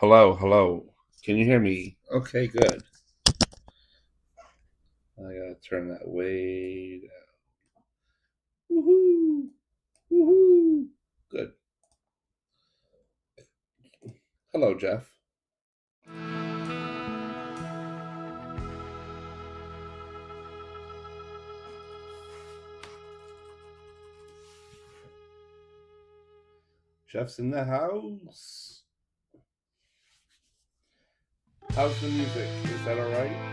Hello, hello. Can you hear me? Okay, good. I gotta turn that way down. Woohoo! Woohoo! Good. Hello, Jeff. Jeff's in the house. How's the music? Is that all right?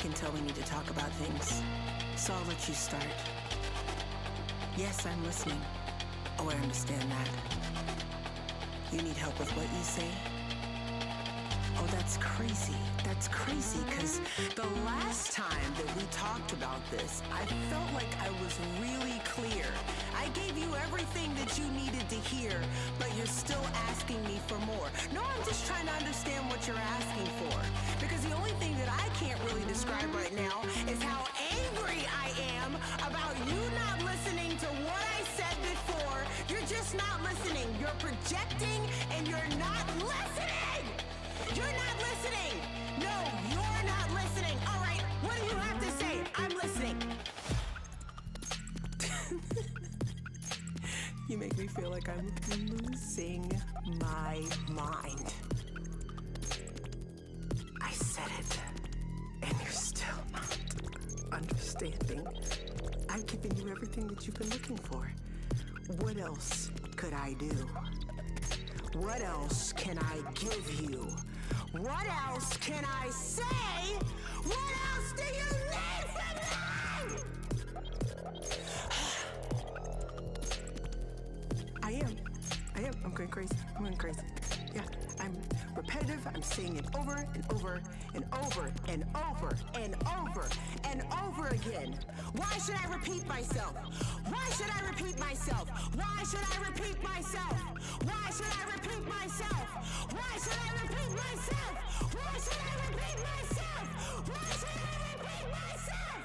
can tell we need to talk about things, so I'll let you start. Yes, I'm listening. Oh, I understand that. You need help with what you say? Oh, that's crazy. That's crazy, because the last time that we talked about this, I felt like I was really clear. I gave you everything that you needed to hear, but you're still asking me for more. No, I'm just trying to understand what you're asking for. Because the only thing that I can't really describe right now is how angry I am about you not listening to what I said before. You're just not listening. You're projecting and you're not listening. You're not listening. No, you're not listening. All right, what do you have to say? I'm listening. You make me feel like I'm losing my mind. I said it, and you're still not understanding. I've given you everything that you've been looking for. What else could I do? What else can I give you? What else can I say? What else do you need from me? I am. I'm going crazy. Yeah, I'm repetitive. I'm saying it over and over and over and over and over and over again. Why should I repeat myself? Why should I repeat myself? Why should I repeat myself? Why should I repeat myself? Why should I repeat myself? Why should I repeat myself? Why should I repeat myself?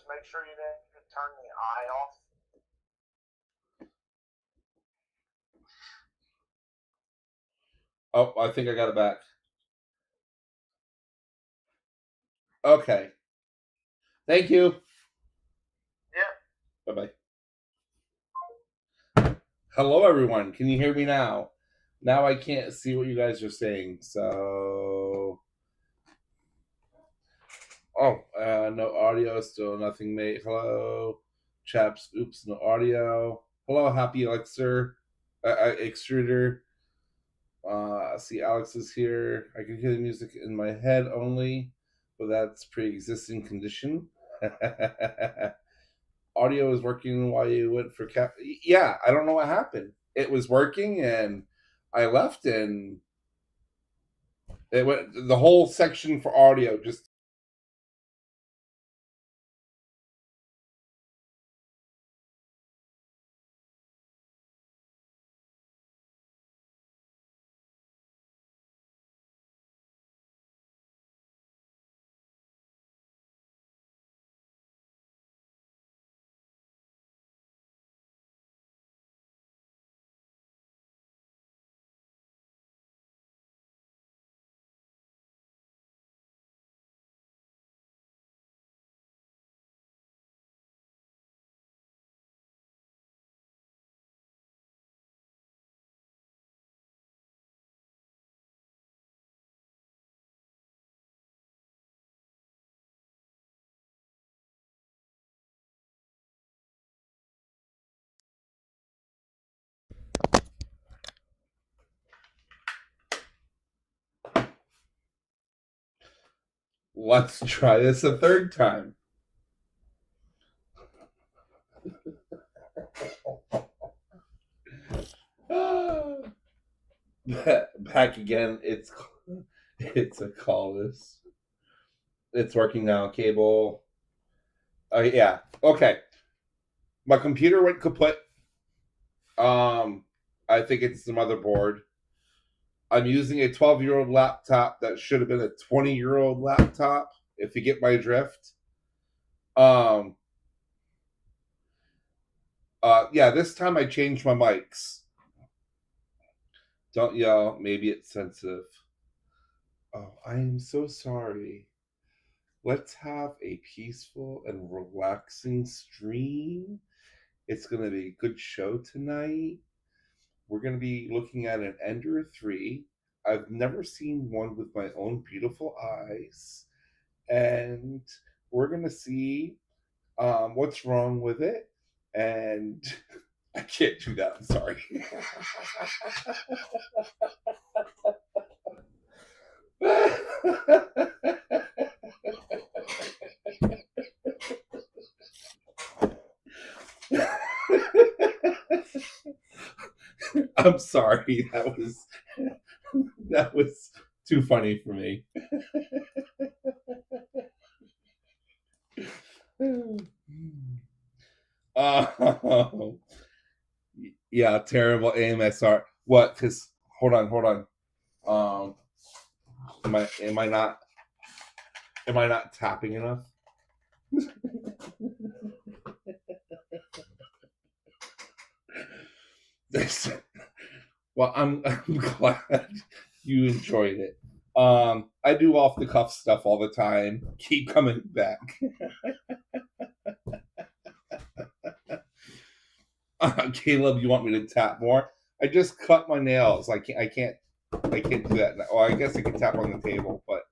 make sure you didn't turn the eye off. Oh, I think I got it back. Okay. Thank you. Yeah. Bye-bye. Hello, everyone. Can you hear me now? Now I can't see what you guys are saying, so... Oh, no audio, still nothing made. Hello, chaps. Oops, no audio. Hello, Happy Elixir, Extruder. See, Alex is here. I can hear the music in my head only, but that's pre-existing condition. Audio is working while you went for cap. Yeah, I don't know what happened. It was working, and I left, and it went. The whole section for audio just. Let's try this a third time. Back again. It's a callus. It's working now. Cable. Yeah. Okay. My computer went kaput. I think it's the motherboard. I'm using a 12-year-old laptop that should have been a 20-year-old laptop, if you get my drift. Yeah, this time I changed my mics. Don't yell, maybe it's sensitive. Oh, I am so sorry. Let's have a peaceful and relaxing stream. It's going to be a good show tonight. We're going to be looking at an ENDER-3. I've never seen one with my own beautiful eyes. And we're going to see what's wrong with it. And I can't do that. I'm sorry. I'm sorry. That was too funny for me. Yeah, terrible AMSR. What? Because hold on. Am I not tapping enough? Well, I'm glad you enjoyed it. I do off the cuff stuff all the time. Keep coming back. Caleb, you want me to tap more? I just cut my nails. I can't do that now. Well, I guess I can tap on the table, but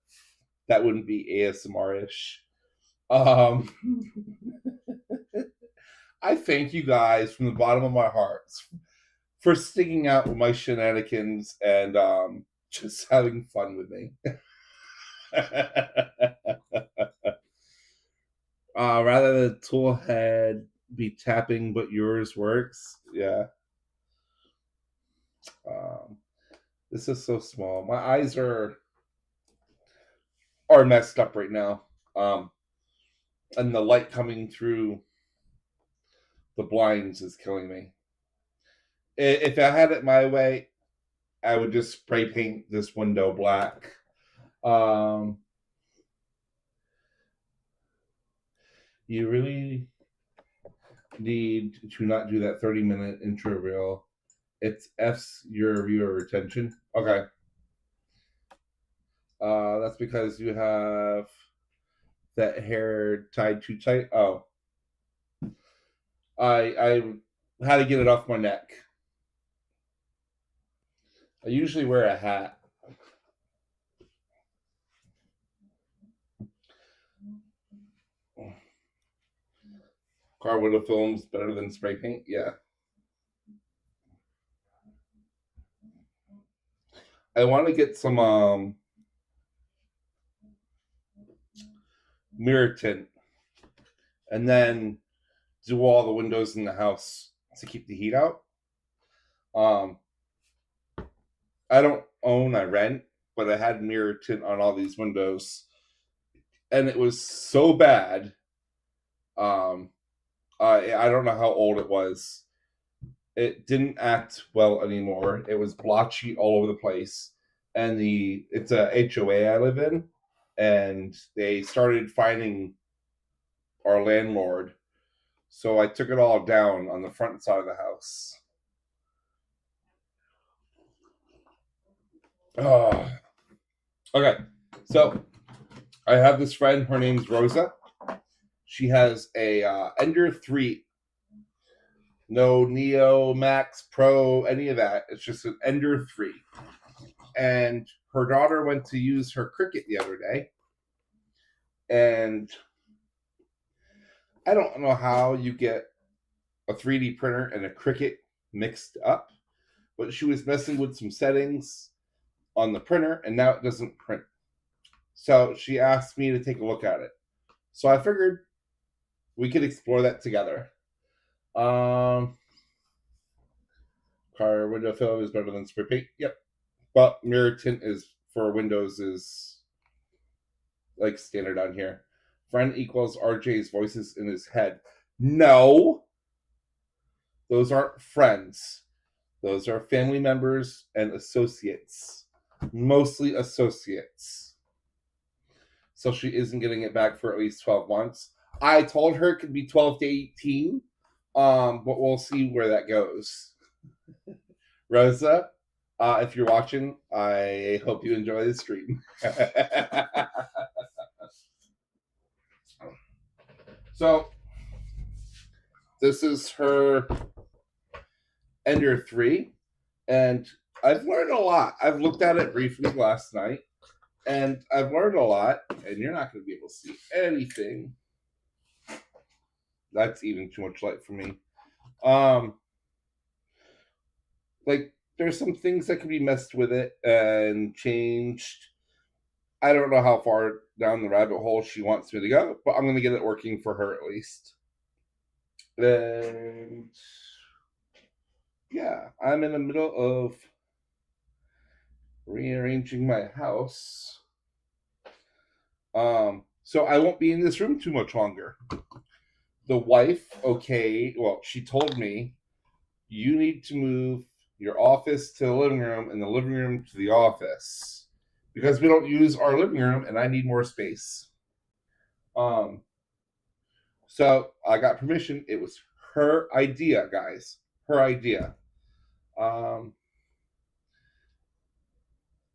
that wouldn't be ASMR-ish. I thank you guys from the bottom of my heart for sticking out with my shenanigans and just having fun with me. Rather the toolhead be tapping, but yours works. Yeah. This is so small. My eyes are messed up right now. And the light coming through the blinds is killing me. If I had it my way, I would just spray paint this window black. You really need to not do that 30-minute intro reel. It's F's your viewer retention. Okay. That's because you have that hair tied too tight. Oh. I had to get it off my neck. I usually wear a hat. Car window film's better than spray paint. Yeah. I want to get some mirror tint and then do all the windows in the house to keep the heat out. I don't own, I rent, but I had mirror tint on all these windows, and it was so bad. I don't know how old it was. It didn't act well anymore. It was blotchy all over the place, and it's a HOA I live in, and they started finding our landlord. So I took it all down on the front side of the house. Oh. Okay, so I have this friend. Her name's Rosa. She has a Ender-3. No Neo, Max, Pro, any of that. It's just an Ender-3. And her daughter went to use her Cricut the other day. And I don't know how you get a 3D printer and a Cricut mixed up, but she was messing with some settings on the printer, and now it doesn't print. So she asked me to take a look at it. So I figured we could explore that together. Car window film is better than spray paint. Yep. But mirror tint is for Windows is like standard on here. Friend equals RJ's voices in his head. No. Those aren't friends. Those are family members and associates. Mostly associates. So she isn't getting it back for at least 12 months. I told her it could be 12 to 18. But we'll see where that goes. Rosa, if you're watching, I hope you enjoy the stream. So, this is her Ender-3, and I've learned a lot. I've looked at it briefly last night, and I've learned a lot, and you're not going to be able to see anything. That's even too much light for me. Like, there's some things that can be messed with it and changed. I don't know how far down the rabbit hole she wants me to go, but I'm going to get it working for her at least. And yeah, I'm in the middle of rearranging my house. So I won't be in this room too much longer. The wife, she told me you need to move your office to the living room and the living room to the office because we don't use our living room and I need more space. So I got permission. It was her idea, guys. Her idea.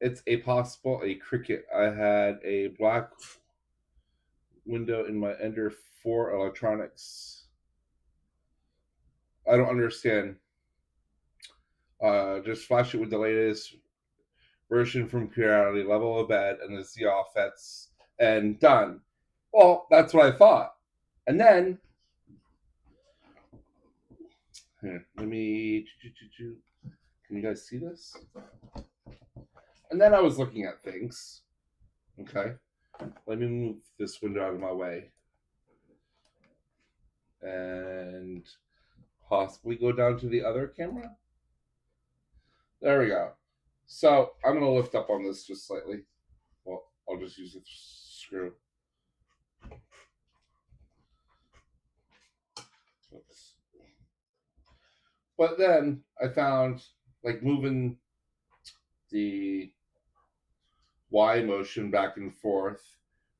It's a Cricut. I had a black window in my Ender-4 electronics. I don't understand. Just flash it with the latest version from creality, level of bed, and the Z offsets, and done. Well, that's what I thought. And then, here, let me. Can you guys see this? And then I was looking at things. Okay. Let me move this window out of my way. And possibly go down to the other camera. There we go. So I'm going to lift up on this just slightly. Well, I'll just use the screw. Oops. But then I found, like, moving the Y motion back and forth,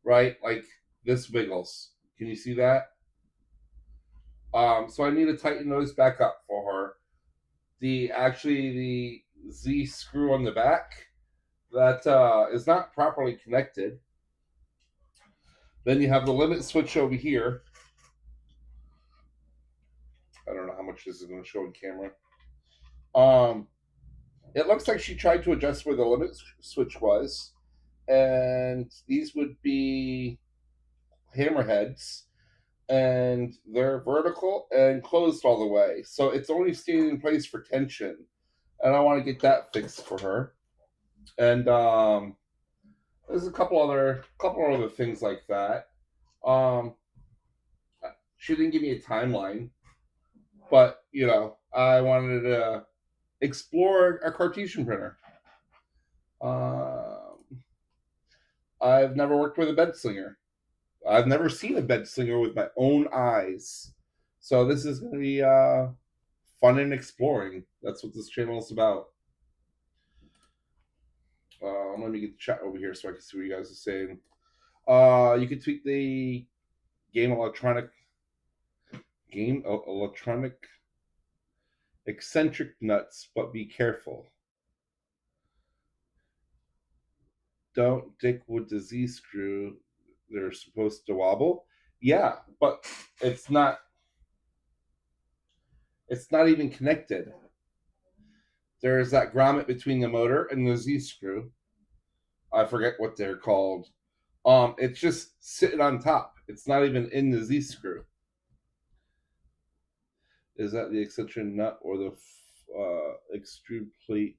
right? Like, this wiggles. Can you see that? So I need to tighten those back up for her. The Z screw on the back that is not properly connected. Then you have the limit switch over here. I don't know how much this is going to show in camera. It looks like she tried to adjust where the limit switch was, and these would be hammerheads, and they're vertical and closed all the way, so it's only staying in place for tension, and I want to get that fixed for her. And there's a couple other things like that. Um, she didn't give me a timeline, but I wanted to explore a Cartesian printer. I've never worked with a bed slinger. I've never seen a bed slinger with my own eyes. So this is going to be fun and exploring. That's what this channel is about. Let me get the chat over here so I can see what you guys are saying. You can tweet the electronic eccentric nuts, but be careful. Don't dick with the Z screw. They're supposed to wobble. Yeah, but it's not even connected. There's that grommet between the motor and the Z screw. I forget what they're called. It's just sitting on top. It's not even in the Z screw. Is that the eccentric nut or the extrude plate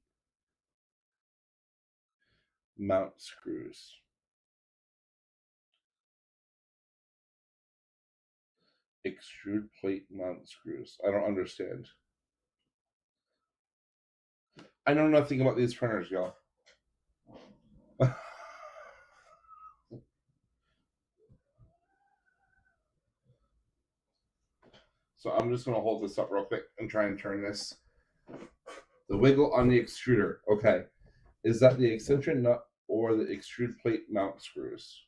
mount screws? Extrude plate mount screws. I don't understand. I know nothing about these printers, y'all. So I'm just going to hold this up real quick and try and turn this. The wiggle on the extruder. Okay. Is that the eccentric nut or the extrude plate mount screws?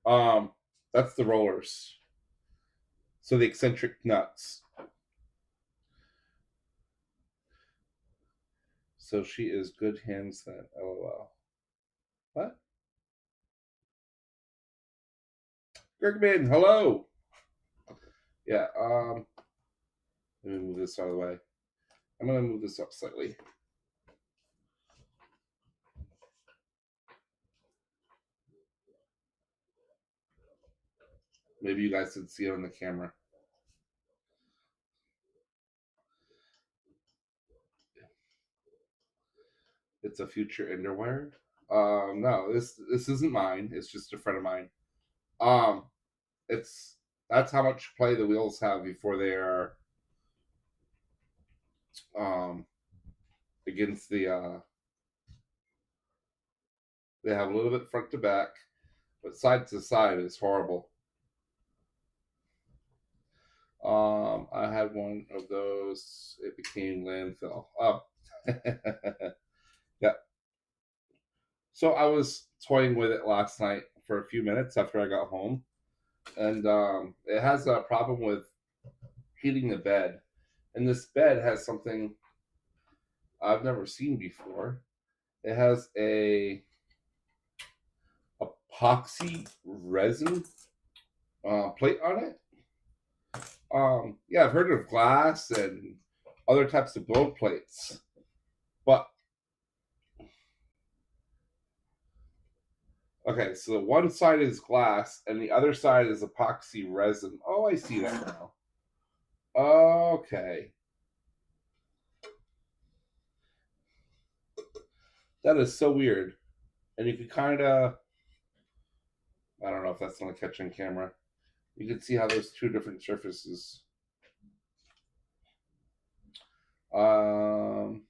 That's the rollers. So the eccentric nuts. So she is good hands then. LOL. What? Grigman, hello. Yeah. Let me move this out of the way. I'm gonna move this up slightly. Maybe you guys can see it on the camera. It's a future underwear. No, this isn't mine. It's just a friend of mine. That's how much play the wheels have before they are against the. They have a little bit front to back, but side to side is horrible. I had one of those. It became landfill. Oh, yeah. So I was toying with it last night for a few minutes after I got home, and it has a problem with heating the bed. And this bed has something I've never seen before. It has a epoxy resin plate on it. Yeah, I've heard of glass and other types of build plates, but okay, so one side is glass and the other side is epoxy resin. Oh, I see that now. Okay. That is so weird. And you can kind of, I don't know if that's going to catch on camera. You can see how there's two different surfaces. The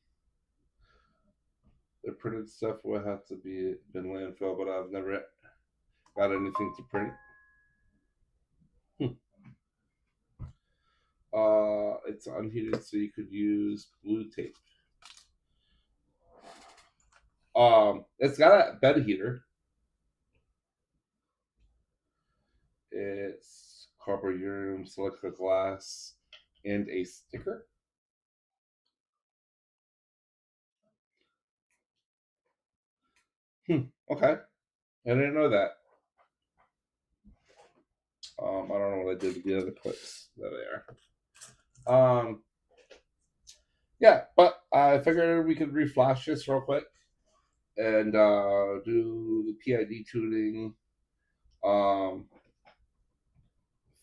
printed stuff will have to be in landfill, but I've never got anything to print. It's unheated, so you could use blue tape. It's got a bed heater. It's carborundum, silica glass, and a sticker. Okay. I didn't know that. I don't know what I did with the other clips. There they are. Yeah, but I figured we could reflash this real quick and do the PID tuning,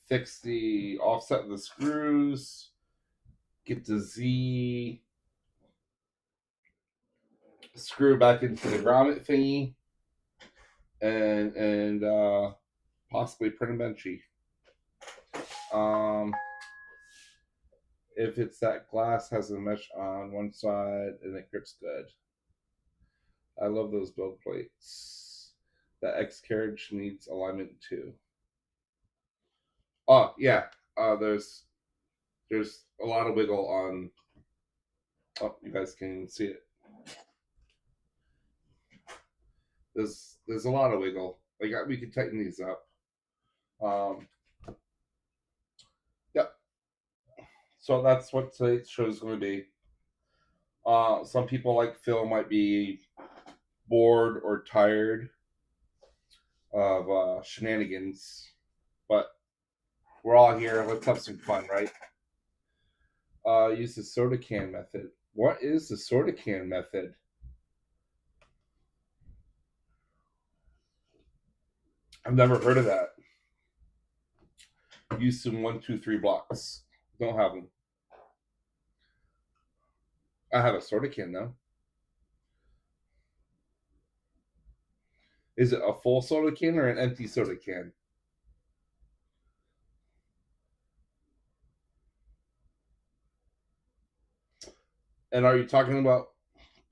fix the offset of the screws, get the Z screw back into the grommet thingy, and possibly print a benchy. If it's that glass has a mesh on one side and it grips good. I love those build plates. The X carriage needs alignment too. Oh yeah, there's a lot of wiggle on. Oh, you guys can see it. There's a lot of wiggle. Like we can tighten these up. Yep. So that's what today's show is going to be. Some people like Phil might be bored or tired of shenanigans, but we're all here. Let's have some fun, right? Use the soda can method. What is the soda can method? I've never heard of that. Use some 1, 2, 3 blocks. Don't have them. I have a soda can though. Is it a full soda can or an empty soda can? And are you talking about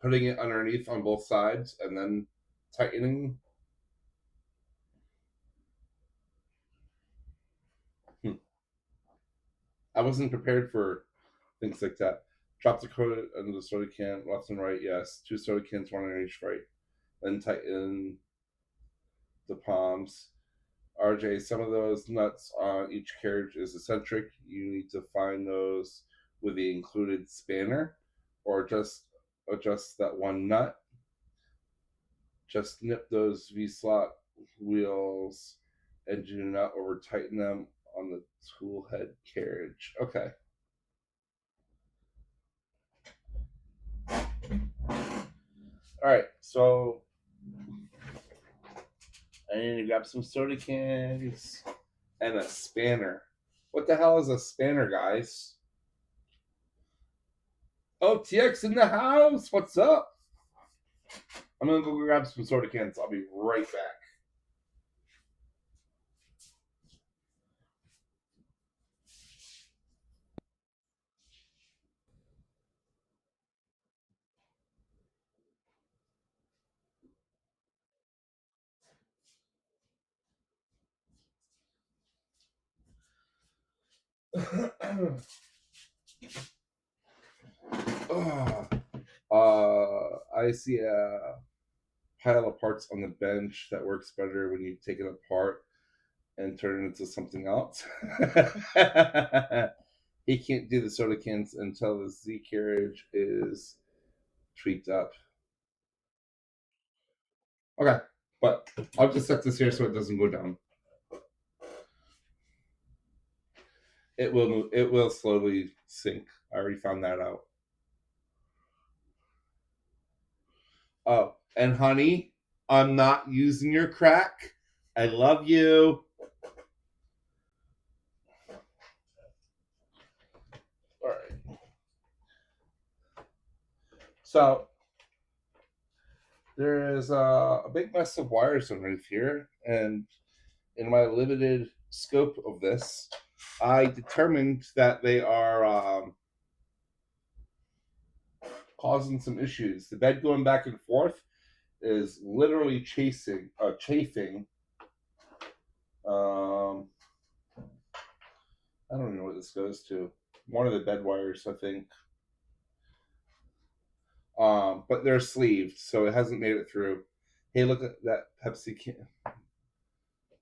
putting it underneath on both sides and then tightening? I wasn't prepared for things like that. Drop the coat under the soda can, left and right, yes. 2 soda cans, 1 on each right. Then tighten the palms. RJ, some of those nuts on each carriage is eccentric. You need to find those with the included spanner or just adjust that one nut. Just nip those V-slot wheels and do not over tighten them on the tool head carriage. Okay. All right, so I need to grab some soda cans and a spanner. What the hell is a spanner, guys? Oh, TX in the house. What's up? I'm gonna go grab some soda cans. I'll be right back. I see a pile of parts on the bench that works better when you take it apart and turn it into something else. He can't do the soda cans until the Z carriage is tweaked up. Okay, but I'll just set this here so it doesn't go down. It will move. It will slowly sink. I already found that out. Oh, and honey, I'm not using your crack. I love you. All right. So there is a big mess of wires underneath here, and in my limited scope of this, I determined that they are causing some issues. The bed going back and forth is literally chafing. I don't know what this goes to. One of the bed wires, I think. But they're sleeved, so it hasn't made it through. Hey, look at that Pepsi can.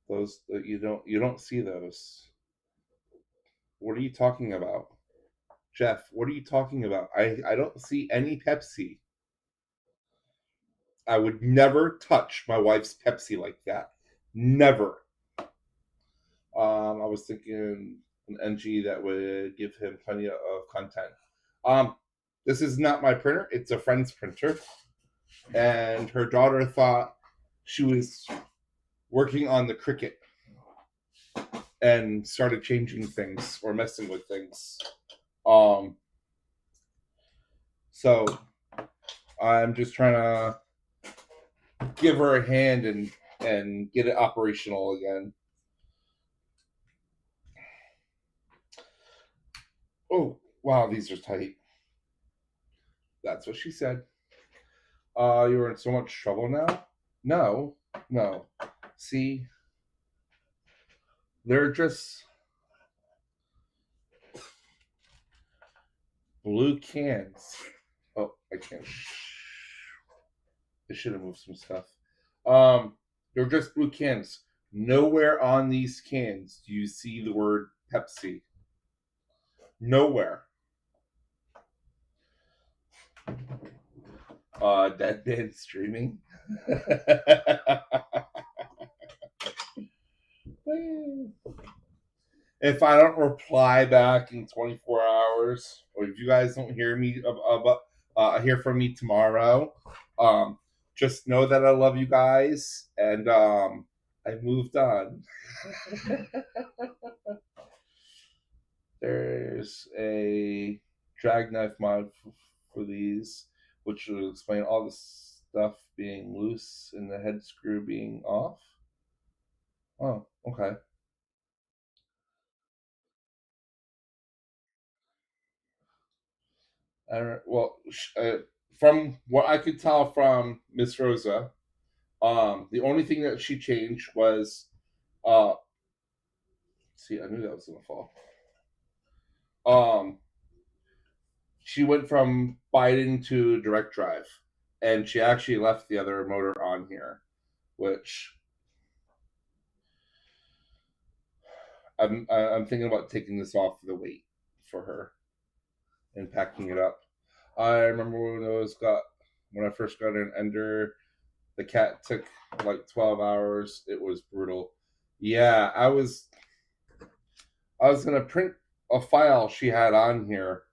Those you don't see those. What are you talking about? Jeff, what are you talking about? I don't see any Pepsi. I would never touch my wife's Pepsi like that. Never. I was thinking an NG that would give him plenty of content. This is not my printer. It's a friend's printer. And her daughter thought she was working on the Cricut and started changing things or messing with things. So I'm just trying to give her a hand and get it operational again. Oh, wow, these are tight. That's what she said. You're in so much trouble now? No. See, they're just blue cans. Oh, I can't. I should have moved some stuff. They're just blue cans. Nowhere on these cans do you see the word Pepsi. Nowhere. Dead man streaming. If I don't reply back in 24 hours, or if you guys don't hear me hear from me tomorrow, just know that I love you guys and I moved on. There's a drag knife mod for these, which will explain all the stuff being loose and the head screw being off. Oh, okay. Well, from what I could tell from Miss Rosa, the only thing that she changed was, see, I knew that was gonna fall. She went from Biden to direct drive, and she actually left the other motor on here, which I'm thinking about taking this off the weight for her and packing it up. I remember when I first got an Ender, the cat took like 12 hours. It was brutal. Yeah, I was gonna print a file she had on here,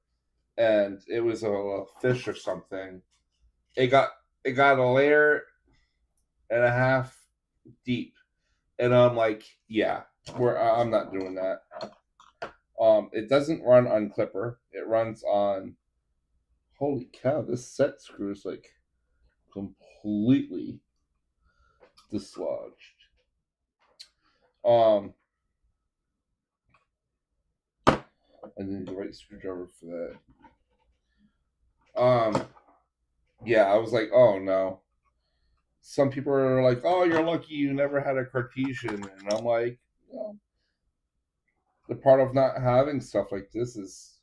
and it was a fish or something. It got a layer and a half deep, and I'm like, yeah, I'm not doing that. It doesn't run on Clipper. It runs on. Holy cow! This set screw is like completely dislodged. I need the right screwdriver for that. Yeah, I was like, oh no. Some people are like, oh, you're lucky you never had a Cartesian, and I'm like, well, the part of not having stuff like this is,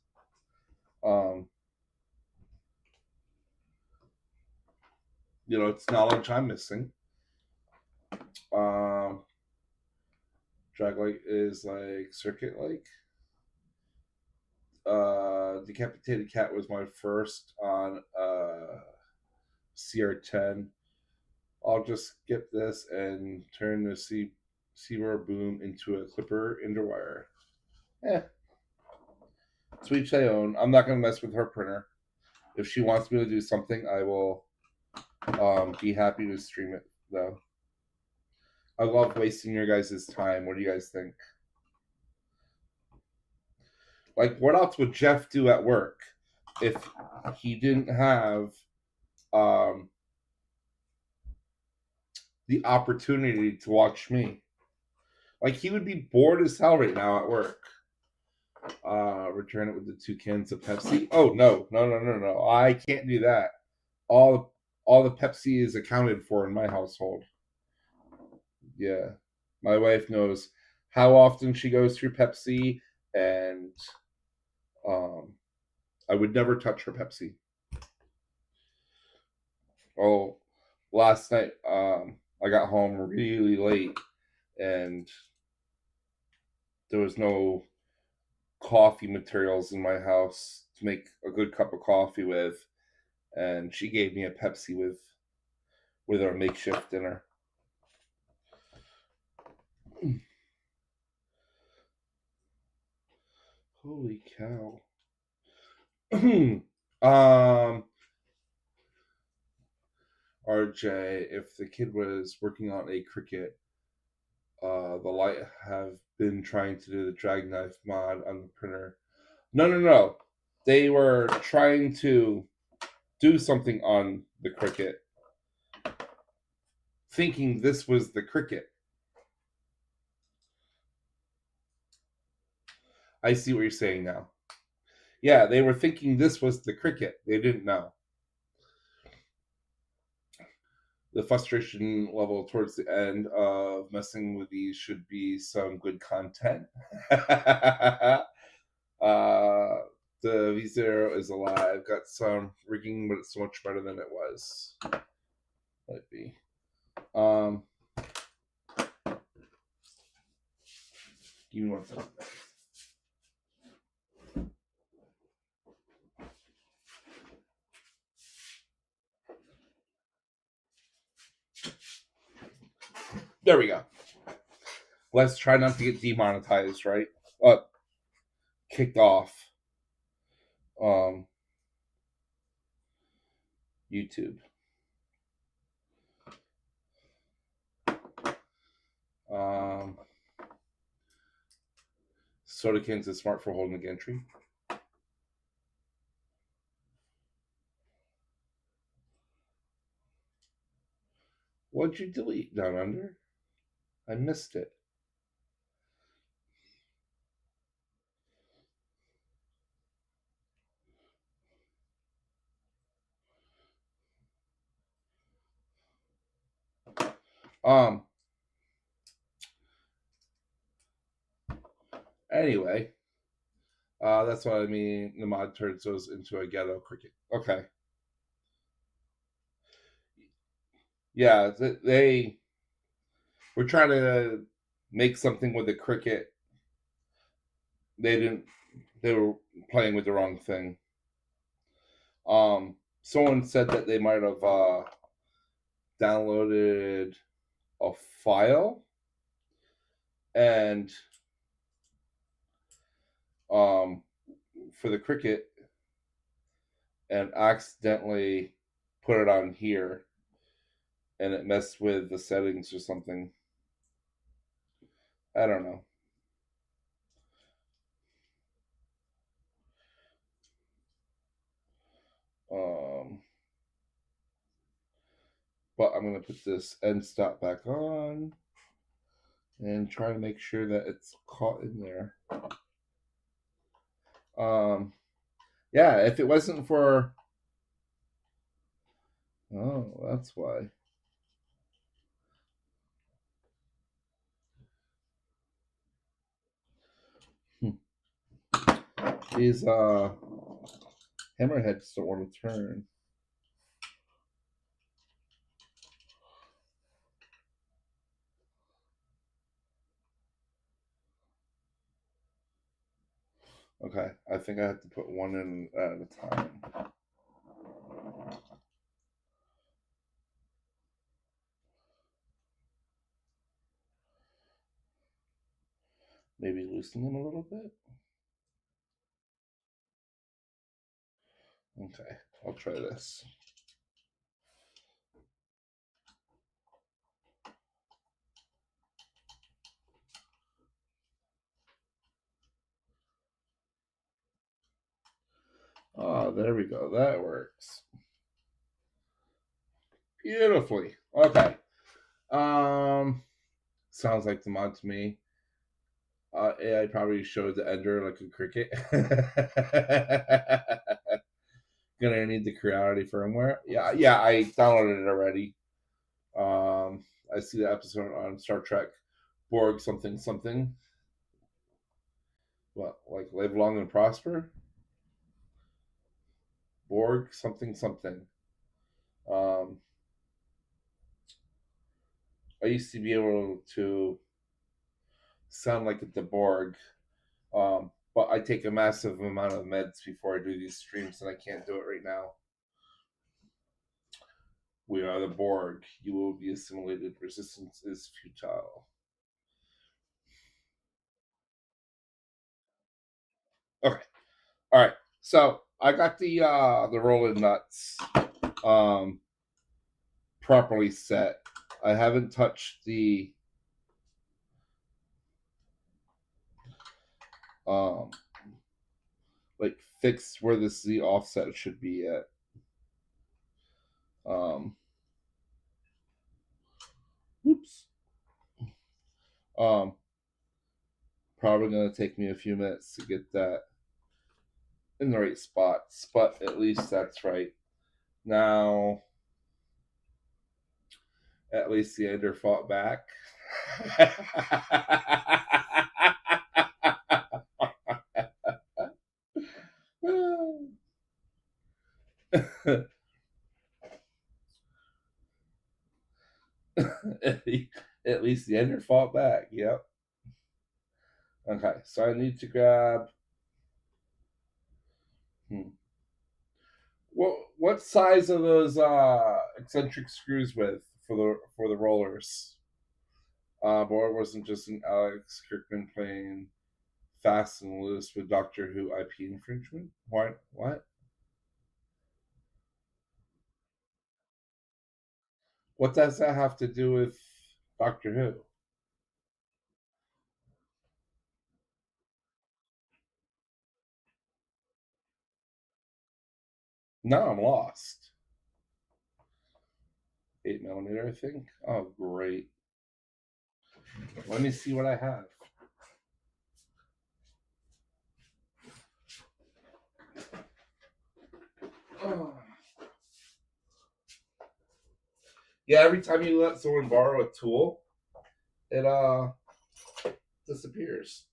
it's knowledge I'm missing. Drag-like is like circuit-like. Decapitated Cat was my first on CR10. I'll just get this and turn the Seaver boom into a clipper underwire. Sweet own. I'm not going to mess with her printer. If she wants me to do something, I will be happy to stream it, though. I love wasting your guys' time. What do you guys think? Like, what else would Jeff do at work if he didn't have the opportunity to watch me? Like, he would be bored as hell right now at work. Return it with the 2 cans of Pepsi. Oh, no. I can't do that. All the Pepsi is accounted for in my household. Yeah. My wife knows how often she goes through Pepsi, and I would never touch her Pepsi. Oh, last night I got home really late, and there was no coffee materials in my house to make a good cup of coffee with, and she gave me a Pepsi with our makeshift dinner. Holy cow. RJ, if the kid was working on a Cricut, the light have been trying to do the drag knife mod on the printer. No. They were trying to do something on the Cricut, thinking this was the Cricut. I see what you're saying now. Yeah, they were thinking this was the Cricut. They didn't know. The frustration level towards the end of messing with these should be some good content. The V0 is alive. Got some rigging, but it's so much better than it was. Might be. Give me 1 second. There we go. Let's try not to get demonetized, right? Kicked off. YouTube. Soda cans is smart for holding a gantry. What'd you delete, Down Under? I missed it. Anyway, that's what I mean. The mod turns those into a ghetto Cricut. Okay. Yeah, they were trying to make something with the Cricut. They didn't. They were playing with the wrong thing. Someone said that they might have downloaded a file and for the Cricut and accidentally put it on here and it messed with the settings or something. I don't know. But I'm going to put this end stop back on and try to make sure that it's caught in there. Yeah, if it wasn't for... Oh, that's why. These hammerheads don't want to turn. Okay, I think I have to put one in at a time. Maybe loosen them a little bit. Okay, I'll try this. Oh, there we go. That works. Beautifully. Okay. Sounds like the mod to me. AI probably showed the Ender like a Cricut. Gonna need the creality firmware. Yeah, I downloaded it already. I see the episode on Star Trek Borg something. What, like live long and prosper? Borg something. I used to be able to sound like the Borg, But I take a massive amount of meds before I do these streams, and I can't do it right now. We are the Borg. You will be assimilated. Resistance is futile. Okay. All right. So I got the rolling nuts properly set. I haven't touched the like fixed where the Z offset should be at. Oops. Probably gonna take me a few minutes to get that in the right spots, but at least that's right. Now, at least the Ender fought back. At least the Ender fought back. Yep. Okay, so I need to grab. What size are those eccentric screws with for the rollers? But it wasn't just an Alex Kirkman playing fast and loose with Doctor Who IP infringement. What? What does that have to do with Doctor Who? Now I'm lost. 8mm, I think. Oh, great. Let me see what I have. Oh. Yeah, every time you let someone borrow a tool, it disappears.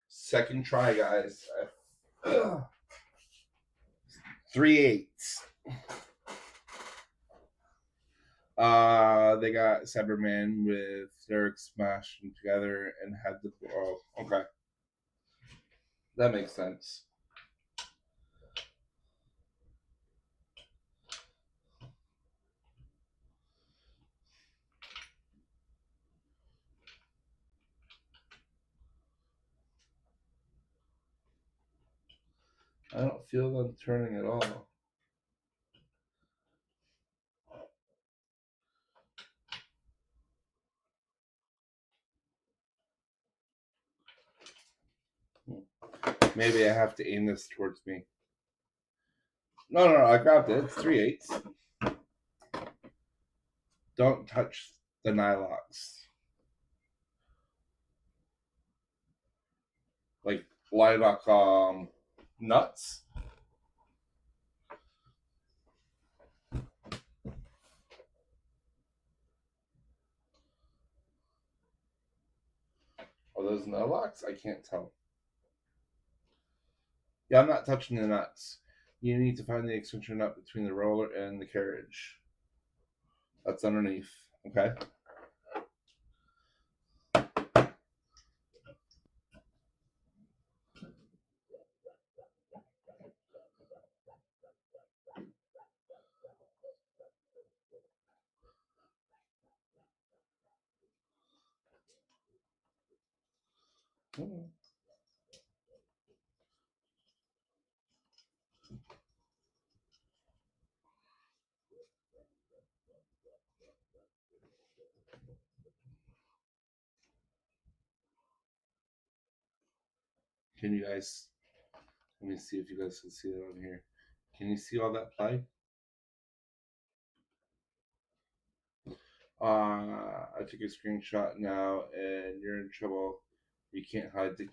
Second try, guys. 3/8. They got Cyberman with Derek smashed them together and had the. Oh, okay. That makes sense. I don't feel them turning at all. Maybe I have to aim this towards me. No, I grabbed it. It's 3/8. Don't touch the nylocks. Like lilac nuts. Are those nylocks? I can't tell. Yeah, I'm not touching the nuts. You need to find the extension nut between the roller and the carriage. That's underneath. Okay. Can you guys? Let me see if you guys can see it on here. Can you see all that play? I took a screenshot now, and you're in trouble. You can't hide the.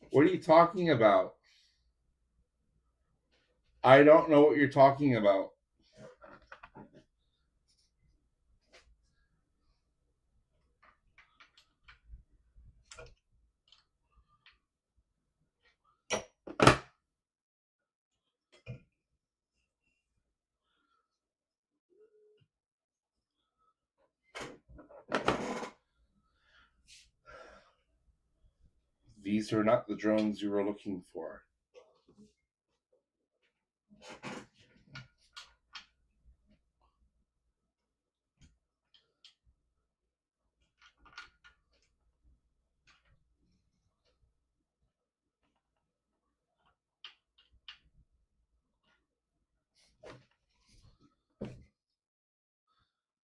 What are you talking about? I don't know what you're talking about. These are not the drones you were looking for.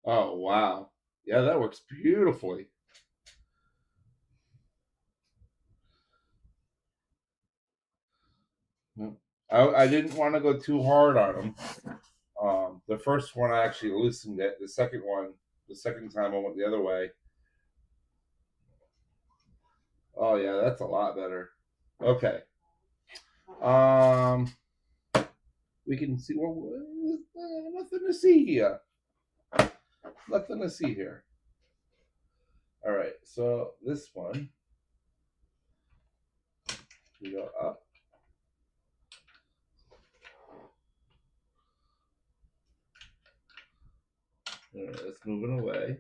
Oh, wow. Yeah, that works beautifully. I didn't want to go too hard on them. The first one, I actually loosened it. The second time I went the other way. Oh, yeah, that's a lot better. Okay. We can see, well, nothing to see here. Nothing to see here. All right, so this one, we go up. All right, it's moving away.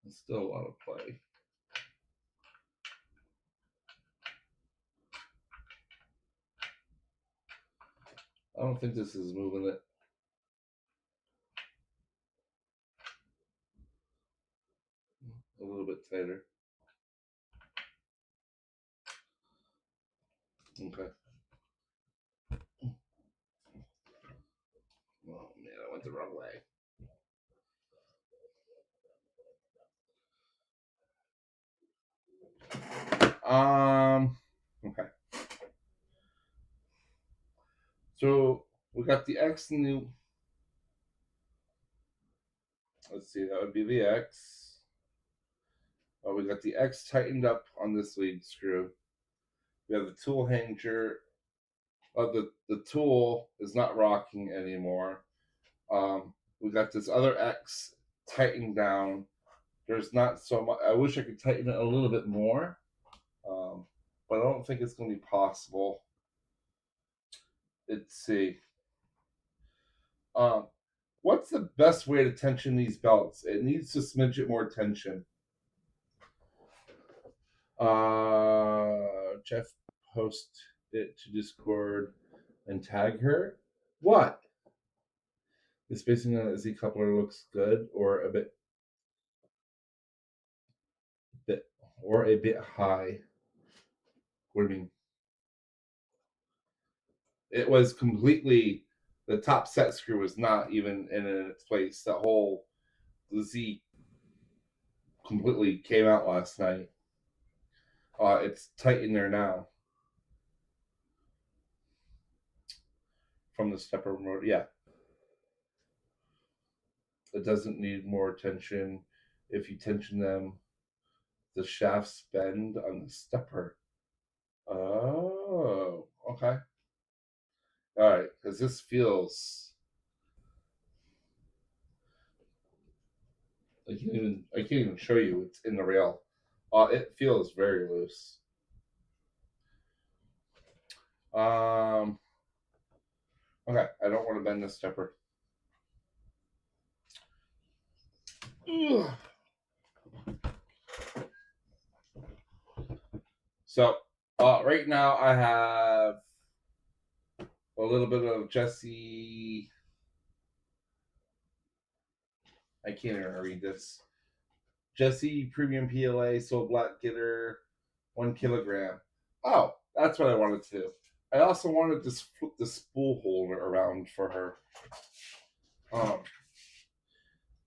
There's still a lot of play. I don't think this is moving it. A little bit tighter. Okay. Oh man, I went the wrong way. Okay. So we got the X new. Let's see, that would be the X. Oh, we got the X tightened up on this lead screw. We have the tool hanger. The tool is not rocking anymore. We got this other X tightened down. There's not so much. I wish I could tighten it a little bit more, but I don't think it's going to be possible. Let's see. What's the best way to tension these belts? It needs to smidge it more tension. Jeff, post it to Discord and tag her. What? The spacing on the Z coupler looks good, or a bit high. What do you mean? It was completely, the top set screw was not even in its place. The Z completely came out last night. It's tight in there now. From the stepper motor, yeah. It doesn't need more tension. If you tension them, the shafts bend on the stepper. Oh, okay. All right, because this feels. I can't even show you. It's in the rail. It feels very loose. Okay, I don't want to bend this stepper. Ugh. So, right now I have a little bit of Jesse. I can't even read this. Jesse Premium PLA Soul Black Getter, 1 kilogram. Oh, that's what I wanted to do. I also wanted to flip the spool holder around for her.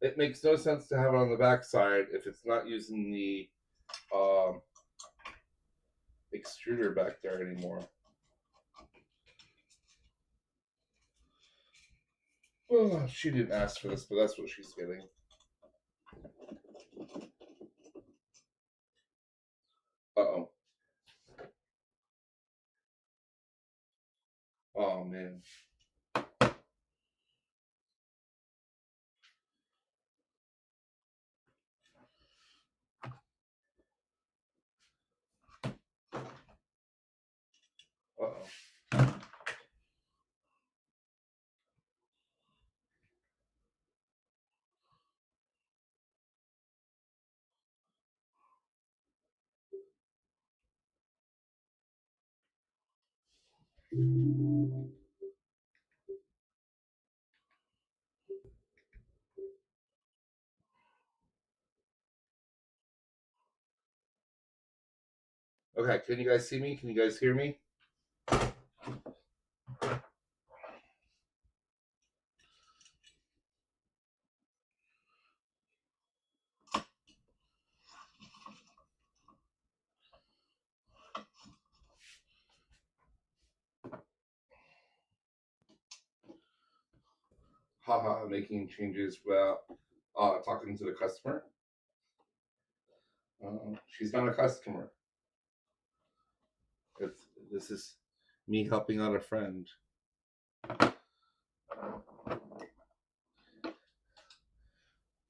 It makes no sense to have it on the back side if it's not using the extruder back there anymore. Oh, she didn't ask for this, but that's what she's getting. Uh-oh. Oh, man. Okay, can you guys see me? Can you guys hear me? Haha, making changes while talking to the customer. She's not a customer. This is me helping out a friend.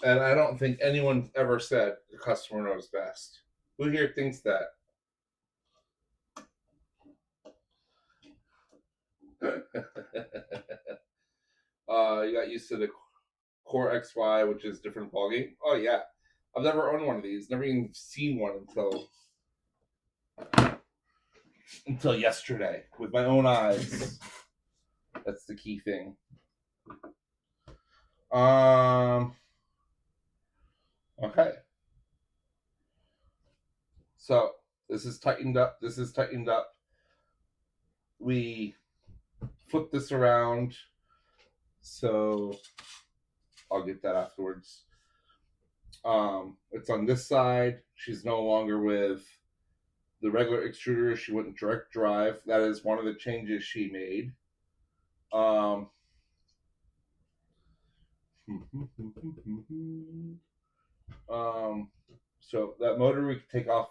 And I don't think anyone's ever said the customer knows best. Who here thinks that? You got used to the Core XY, which is different ballgame. Oh yeah, I've never owned one of these. Never even seen one until yesterday with my own eyes. That's the key thing. Okay. So this is tightened up. This is tightened up. We flip this around. So I'll get that afterwards. It's on this side. She's no longer with the regular extruder. She went direct drive. That is one of the changes she made. So that motor we can take off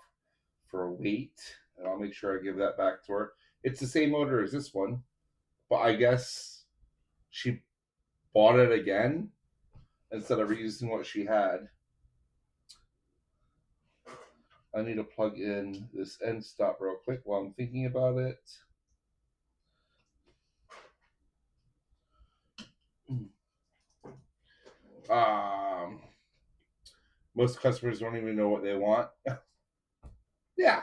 for a weight, and I'll make sure I give that back to her. It's the same motor as this one, but I guess she bought it again instead of reusing what she had. I need to plug in this end stop real quick while I'm thinking about it. Most customers don't even know what they want. Yeah.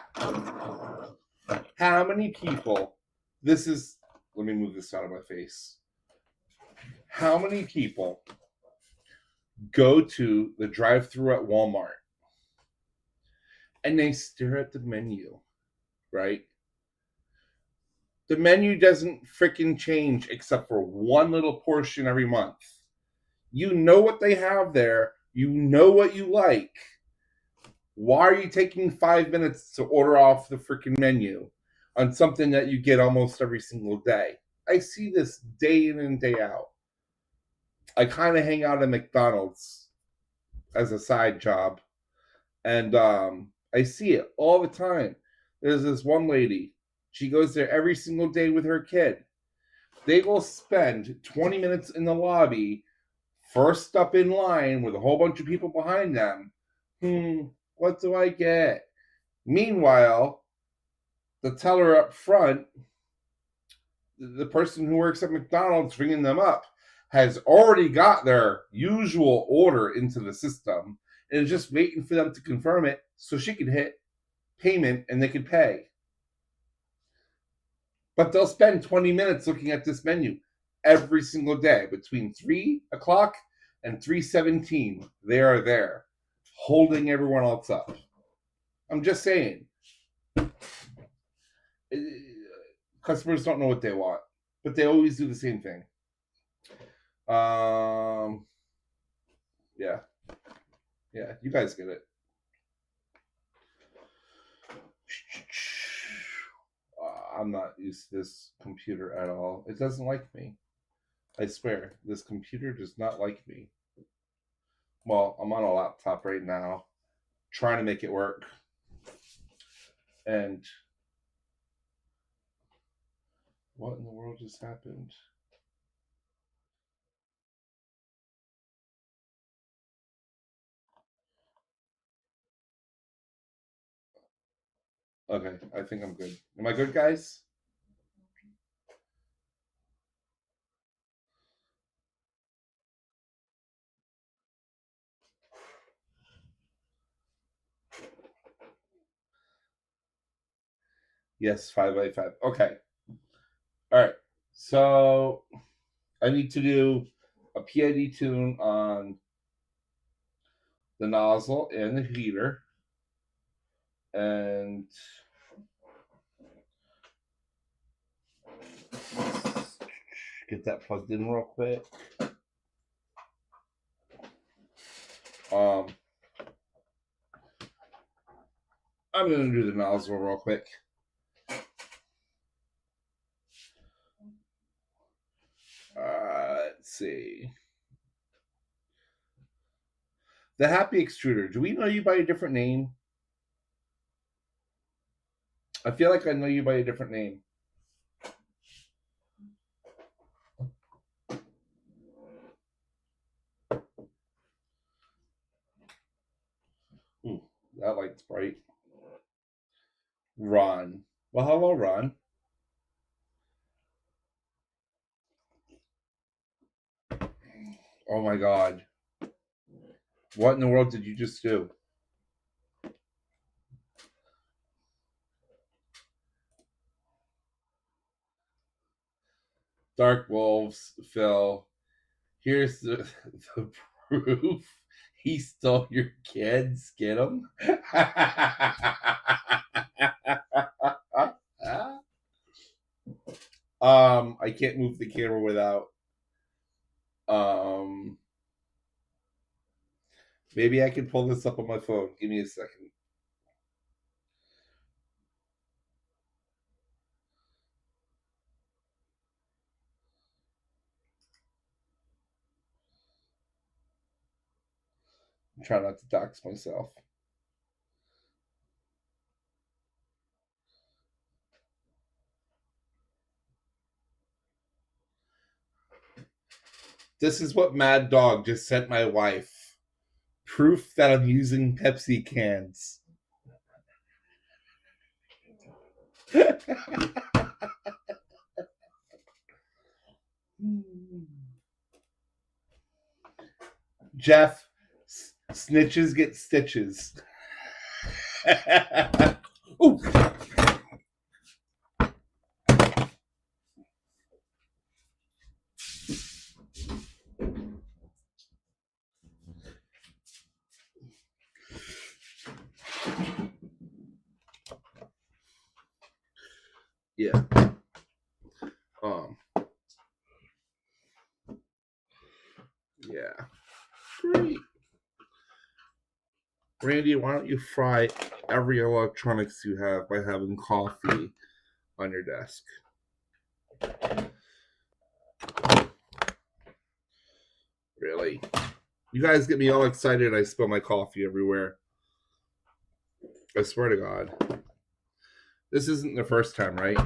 How many people? Let me move this out of my face. How many people go to the drive-thru at Walmart and they stare at the menu, right? The menu doesn't freaking change except for one little portion every month. You know what they have there. You know what you like. Why are you taking 5 minutes to order off the freaking menu on something that you get almost every single day? I see this day in and day out. I kind of hang out at McDonald's as a side job, and I see it all the time. There's this one lady. She goes there every single day with her kid. They will spend 20 minutes in the lobby, first up in line with a whole bunch of people behind them. What do I get? Meanwhile, the teller up front, the person who works at McDonald's ringing them up, has already got their usual order into the system and is just waiting for them to confirm it so she can hit payment and they can pay. But they'll spend 20 minutes looking at this menu every single day between 3 o'clock and 3:17. They are there holding everyone else up. I'm just saying. Customers don't know what they want, but they always do the same thing. Yeah, you guys get it. I'm not used to this computer at all. It doesn't like me. I swear, this computer does not like me. Well, I'm on a laptop right now, trying to make it work. And what in the world just happened? Okay, I think I'm good. Am I good, guys? Yes, 5 by 5. Okay. All right. So I need to do a PID tune on the nozzle and the heater. And get that plugged in real quick. I'm going to do the nozzle real quick. Let's see. The Happy Extruder. Do we know you by a different name? I feel like I know you by a different name. Ooh, that light's bright. Ron. Well, hello, Ron. Oh my God. What in the world did you just do? Dark Wolves, Phil. Here's the proof. He stole your kids. Get him. I can't move the camera without. Maybe I can pull this up on my phone. Give me a second. I'm trying not to dox myself. This is what Mad Dog just sent my wife. Proof that I'm using Pepsi cans. Jeff, snitches get stitches. Ooh. Yeah. Yeah. Great. Randy, why don't you fry every electronics you have by having coffee on your desk? Really? You guys get me all excited. I spill my coffee everywhere. I swear to God. This isn't the first time, right?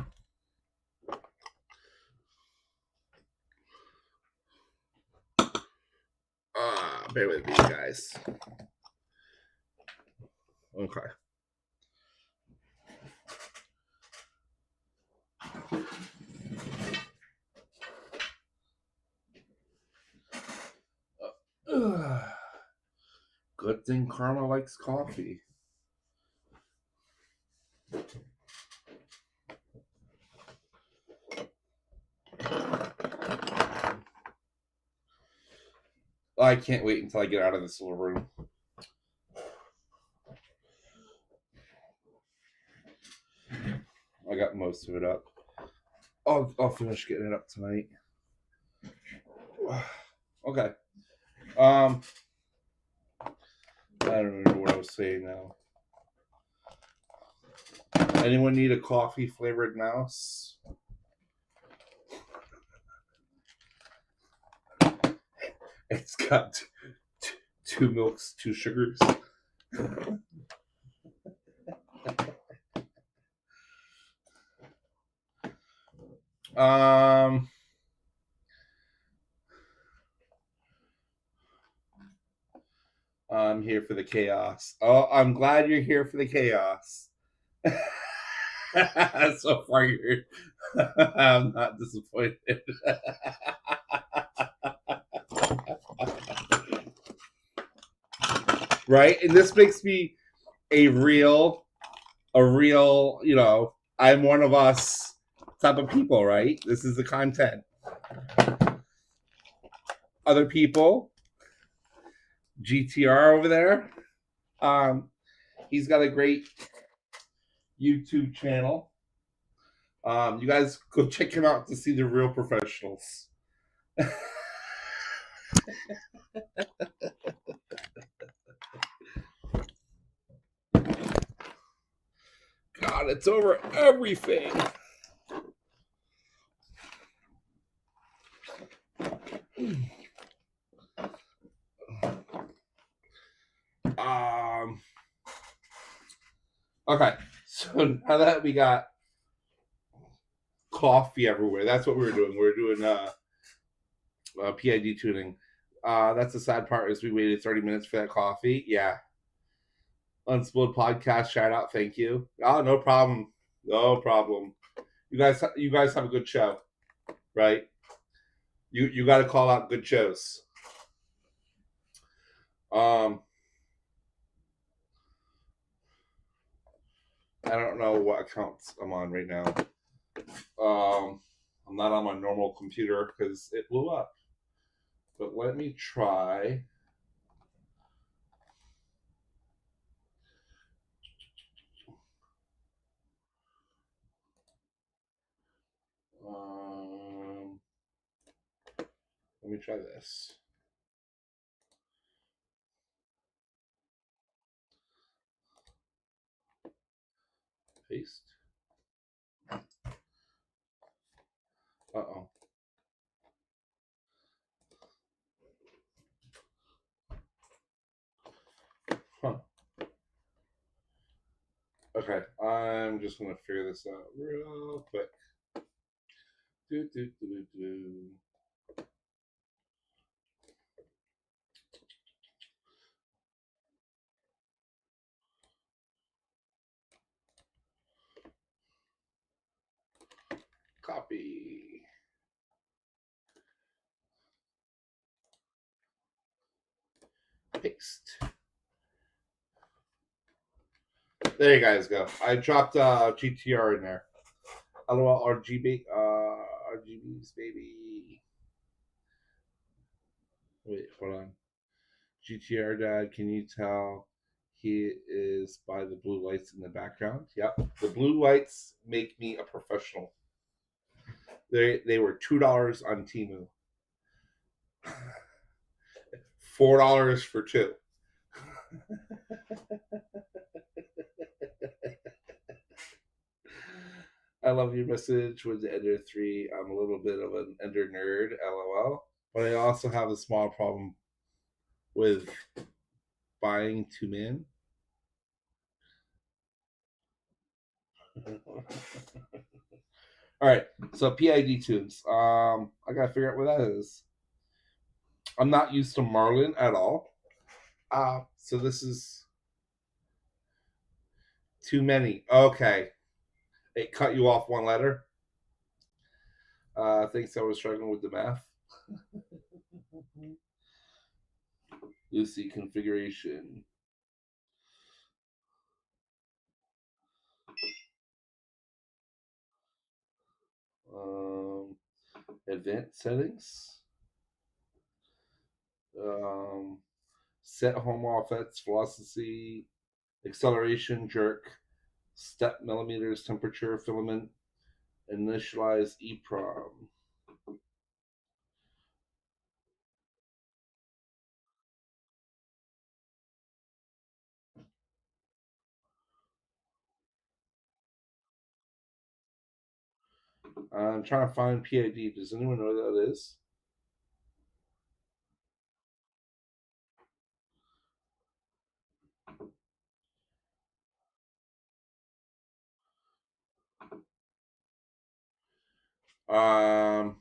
Bear with me, guys. Okay. Good thing Karma likes coffee. I can't wait until I get out of this little room. I got most of it up. I'll finish getting it up tonight. Okay. I don't remember what I was saying now. Anyone need a coffee flavored mouse? It's got two milks, 2 sugars. I'm here for the chaos. Oh, I'm glad you're here for the chaos. So far, I'm not disappointed. Right? And this makes me a real, I'm one of us type of people, right? This is the content. Other people, GTR over there. He's got a great YouTube channel. You guys go check him out to see the real professionals. God, it's over everything. Okay, so now that we got coffee everywhere, that's what we were doing. We were doing PID tuning. That's the sad part is we waited 30 minutes for that coffee. Yeah. Unspoiled podcast shout out, thank you. Oh, no problem. No problem. You guys have a good show, right? You got to call out good shows. I don't know what accounts I'm on right now. I'm not on my normal computer because it blew up. But let me try. Let me try this. Paste. Uh-oh. Huh. Okay, I'm just gonna figure this out real quick. Do, do, do, do, do. Copy. Paste. There you guys go. I dropped GTR in there. LOL RGBs, baby. Wait, hold on. GTR dad, can you tell he is by the blue lights in the background? Yep. The blue lights make me a professional. They were $2 on Temu. $4 for two. I love your message with the Ender-3. I'm a little bit of an Ender nerd, LOL. But I also have a small problem with buying two men. All right, so PID tunes. I gotta figure out what that is. I'm not used to Marlin at all. So this is too many. Okay, it cut you off one letter. Thanks. I was struggling with the math. Lucy configuration. Advanced settings. Set home offset, velocity, acceleration, jerk, step millimeters, temperature, filament, initialize EEPROM. I'm trying to find PID. Does anyone know what that is? Um,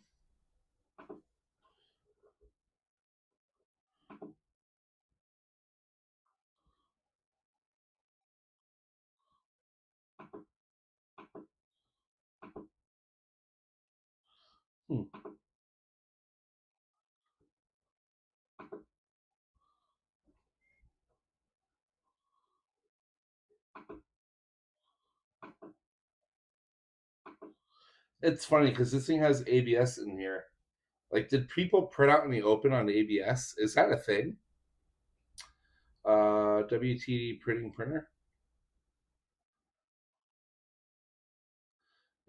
hmm. It's funny because this thing has ABS in here. Like, did people print out in the open on ABS? Is that a thing? WT printing printer.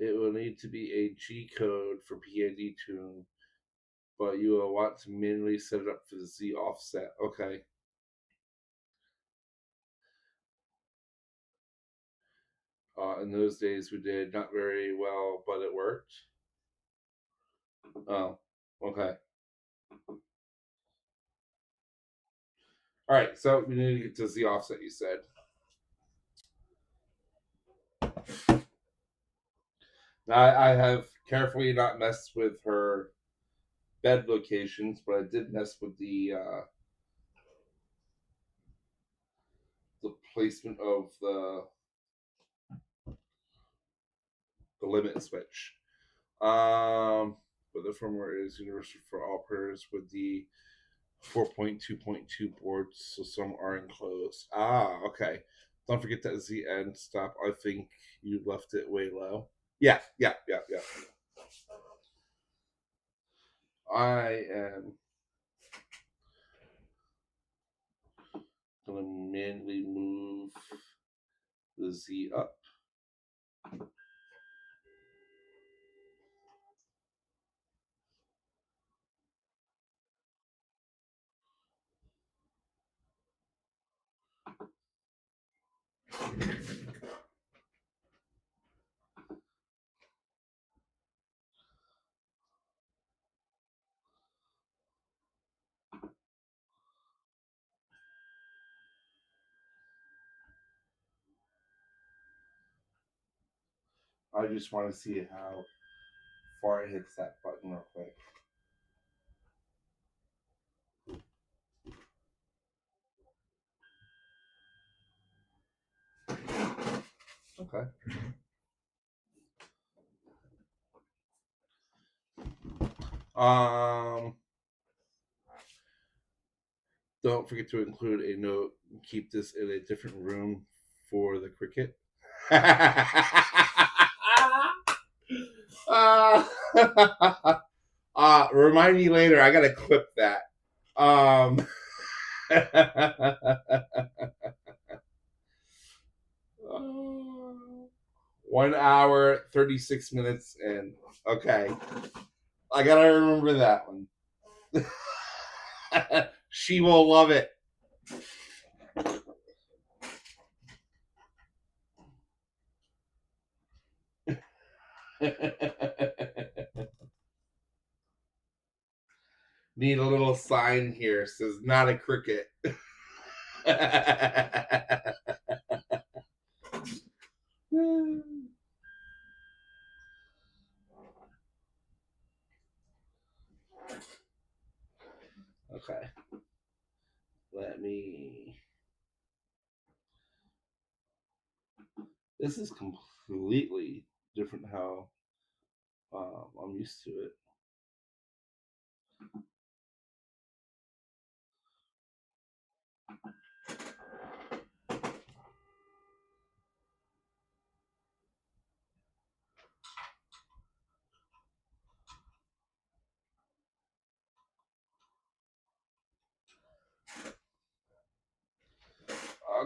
It will need to be a G code for PID tune, but you will want to manually set it up for the Z offset. Okay. In those days, we did not very well, but it worked. Oh, okay. All right, so we need to get to Z offset, you said. Now, I have carefully not messed with her bed locations, but I did mess with the placement of the limit switch. But the firmware is universal for all printers with the 4.2.2 boards, so some are enclosed. Okay. Don't forget that Z end stop. I think you left it way low. Yeah. I am gonna manually move the Z up. I just want to see how far it hits that button real quick. Okay. Don't forget to include a note. Keep this in a different room for the cricket. Remind me later. I gotta clip that. 1 hour 36 minutes in. Okay, I gotta remember that one. She will love it. Need a little sign here. Says not a cricket. Okay. Let me. This is completely different how I'm used to it.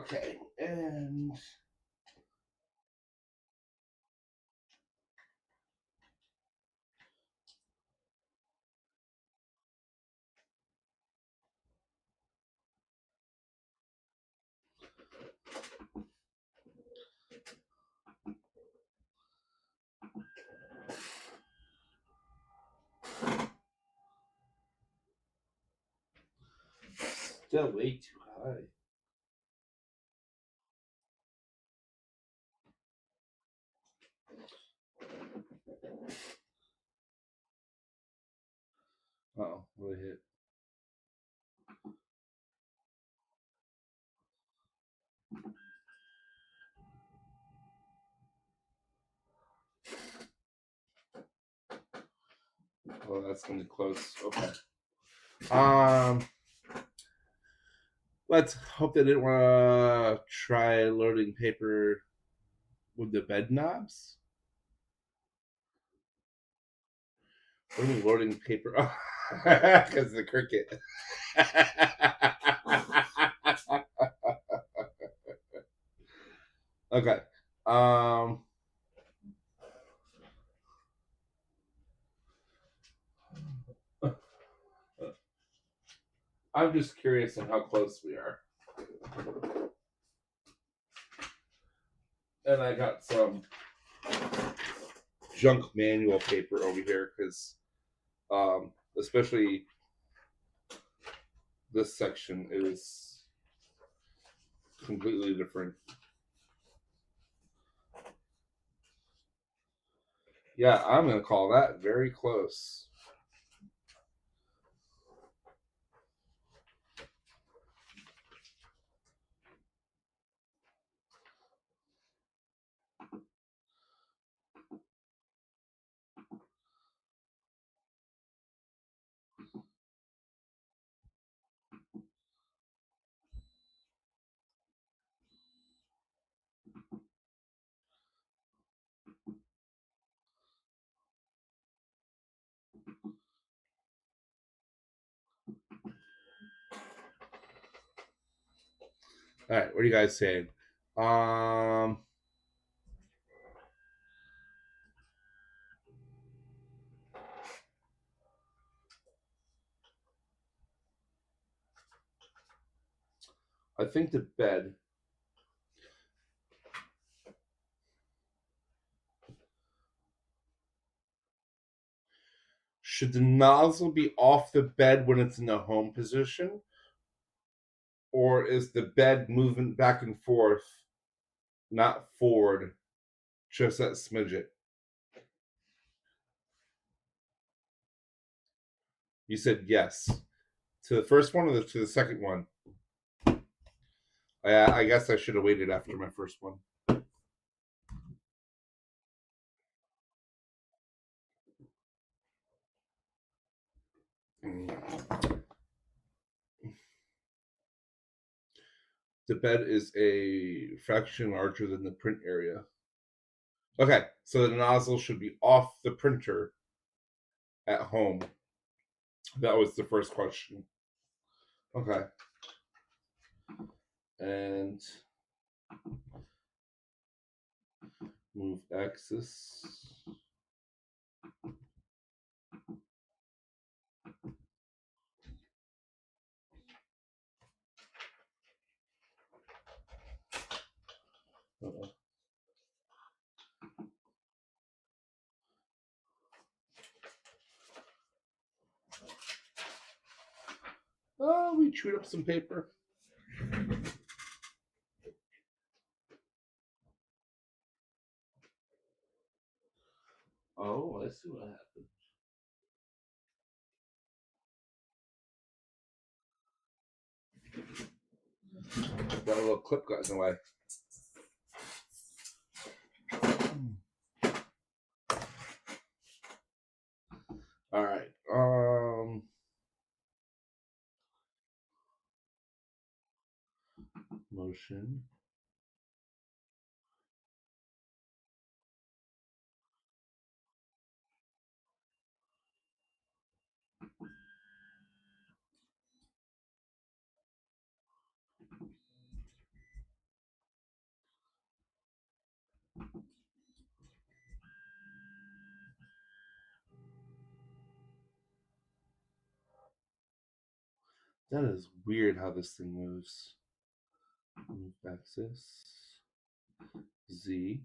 Okay, and still way too high. Oh, really hit. Oh, that's gonna be close. Okay. Let's hope they didn't want to try loading paper with the bed knobs. What are we loading paper? Because the cricket. Okay. I'm just curious on how close we are. And I got some junk manual paper over here because, especially this section is completely different. Yeah, I'm going to call that very close. All right, what are you guys saying? I think the bed should the nozzle be off the bed when it's in the home position, or is the bed moving back and forth, not forward, just that smidget? You said yes to the first one or to the second one? I guess I should have waited after my first one. The bed is a fraction larger than the print area. Okay, so the nozzle should be off the printer at home. That was the first question. Okay. And move axis. Uh-oh. Oh, we chewed up some paper. Oh, I see what happened. That little clip got in the way. All right. Motion. That is weird how this thing moves. Move axis. Z.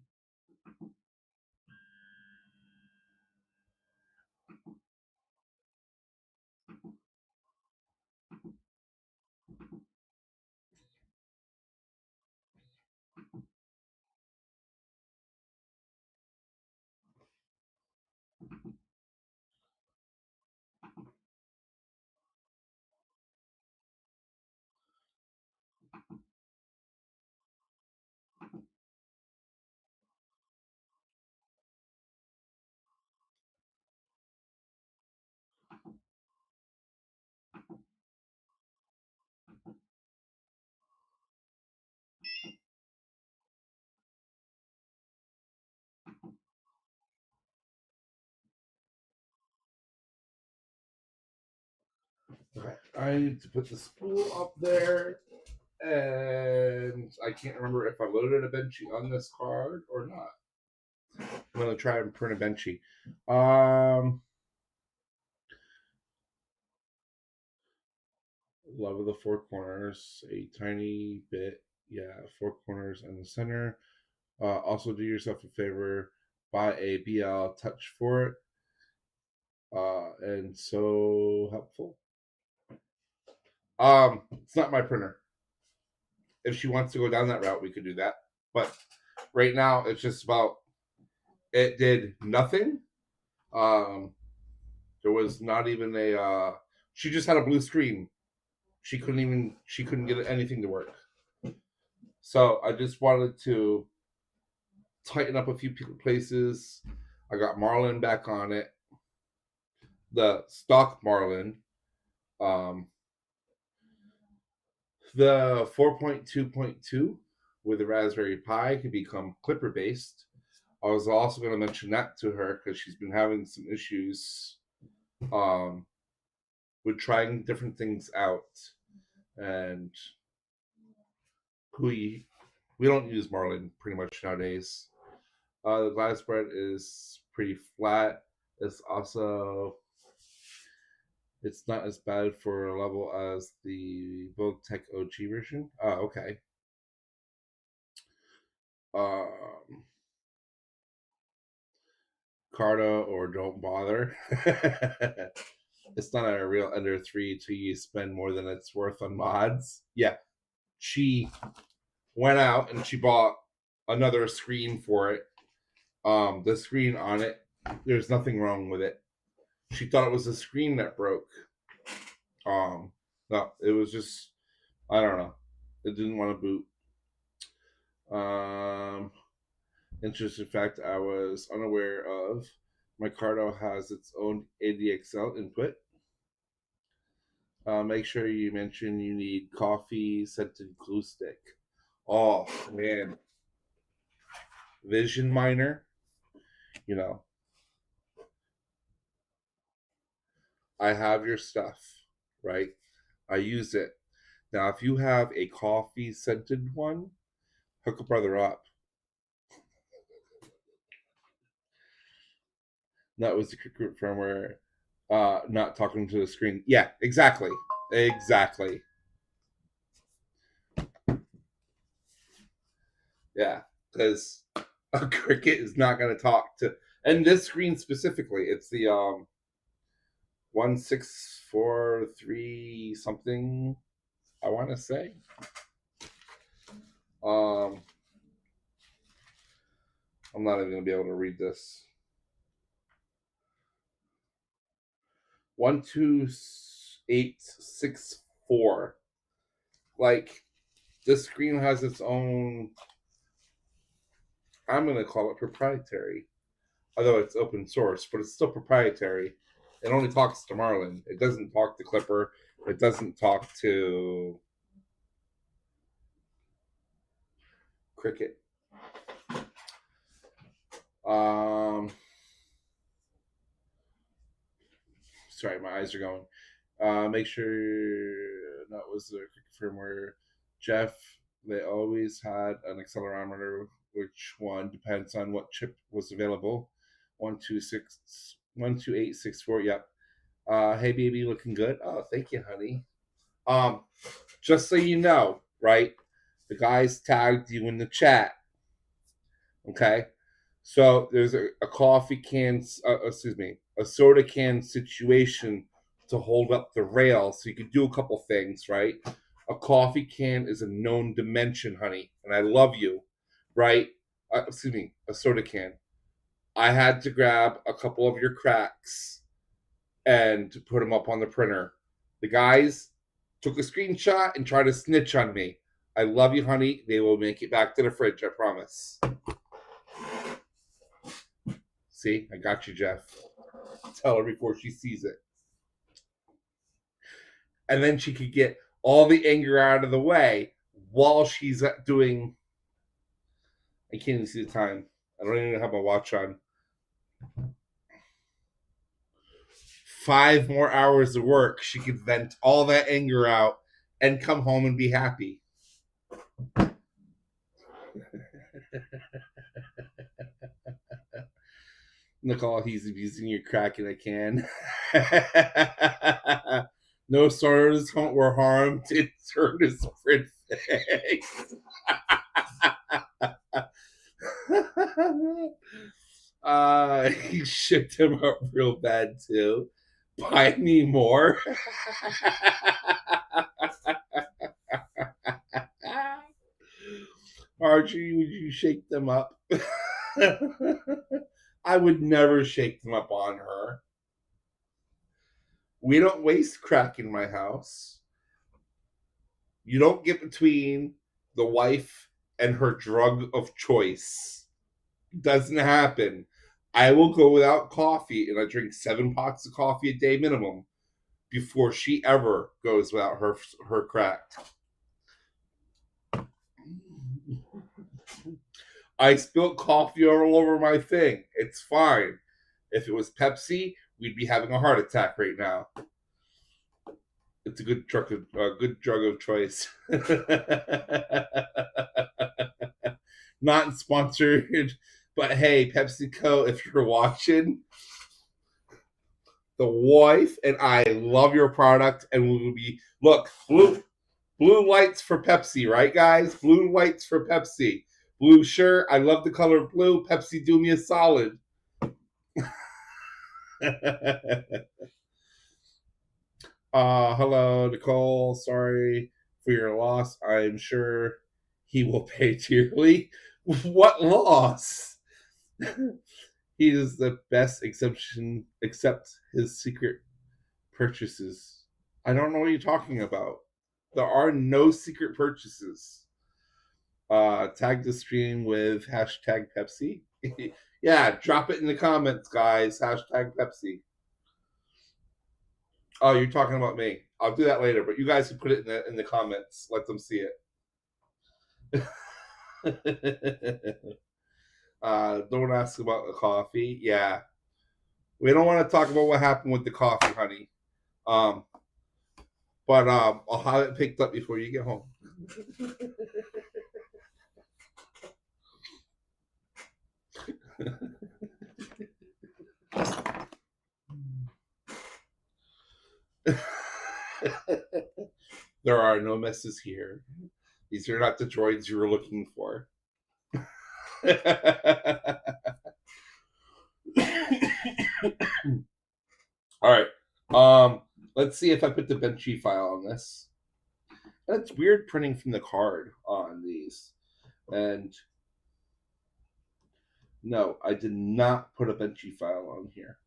I need to put the spool up there, and I can't remember if I loaded a Benchy on this card or not. I'm gonna try and print a Benchy. Love of the four corners, a tiny bit, yeah, four corners in the center. Also, do yourself a favor, buy a BL touch for it, and so helpful. It's not my printer. If she wants to go down that route, we could do that. But right now, it's just about it did nothing. There was not even a. She just had a blue screen. She couldn't get anything to work. So I just wanted to tighten up a few places. I got Marlin back on it. The stock Marlin. The 4.2.2 with the Raspberry Pi could become Clipper based. I was also going to mention that to her because she's been having some issues with trying different things out. And we don't use Marlin pretty much nowadays. The glass spread is pretty flat. It's not as bad for a level as the BIQTREE OG version. Okay. Carta or don't bother. It's not a real Ender-3 till you spend more than it's worth on mods. Yeah. She went out and she bought another screen for it. The screen on it, there's nothing wrong with it. She thought it was the screen that broke. No, it was just, I don't know. It didn't want to boot. Interesting fact I was unaware of. My Cardo has its own ADXL input. Make sure you mention you need coffee scented glue stick. Oh man, Vision Miner. You know, I have your stuff, right? I use it. Now, if you have a coffee scented one, hook a brother up. That was the group firmware, not talking to the screen. Yeah, exactly. Exactly. Yeah, because a cricket is not going to talk to, and this screen specifically, it's the 1643 something, I want to say. I'm not even going to be able to read this. 12864. Like, this screen has its own, I'm going to call it proprietary, although it's open source, but it's still proprietary. It only talks to Marlin. It doesn't talk to Clipper. It doesn't talk to Cricket. Sorry, my eyes are going. Make sure that was the firmware. Jeff, they always had an accelerometer, which one depends on what chip was available. 12864. Yep. Hey baby, looking good. Oh, thank you, honey. Just so you know, right? The guys tagged you in the chat. Okay. So there's a coffee can, a soda can situation to hold up the rail. So you can do a couple things, right? A coffee can is a known dimension, honey, and I love you, right? A soda can. I had to grab a couple of your cracks and to put them up on the printer. The guys took a screenshot and tried to snitch on me. I love you, honey. They will make it back to the fridge, I promise. See, I got you, Jeff. Tell her before she sees it. And then she could get all the anger out of the way while she's doing. I can't even see the time. I don't even have my watch on. 5 more hours of work, she could vent all that anger out and come home and be happy. Nicole, he's abusing your crack in a can. No sorrows were harmed. It turned his print face. He shipped him up real bad too. Buy me more. Archie, would you shake them up? I would never shake them up on her. We don't waste crack in my house. You don't get between the wife and her drug of choice. It doesn't happen. I will go without coffee, and I drink 7 pots of coffee a day minimum before she ever goes without her crack. I spilled coffee all over my thing. It's fine. If it was Pepsi, we'd be having a heart attack right now. It's a good drug of choice. Not sponsored, but hey, PepsiCo, if you're watching, the wife and I love your product, and we will be blue lights for Pepsi, right, guys? Blue lights for Pepsi. Blue, sure. I love the color blue. Pepsi, do me a solid. Hello, Nicole. Sorry for your loss. I'm sure he will pay dearly. What loss? He is the best exception, except his secret purchases. I don't know what you're talking about. There are no secret purchases. Tag the stream with hashtag Pepsi. Yeah, drop it in the comments, guys. Hashtag Pepsi. Oh, you're talking about me. I'll do that later, but you guys can put it in the comments. Let them see it. Don't ask about the coffee. Yeah. We don't want to talk about what happened with the coffee, honey. But I'll have it picked up before you get home. There are no messes here. These are not the droids you were looking for. All right. Let's see if I put the BIQTREE file on this. And it's weird printing from the card on these. And no, I did not put a BIQTREE file on here.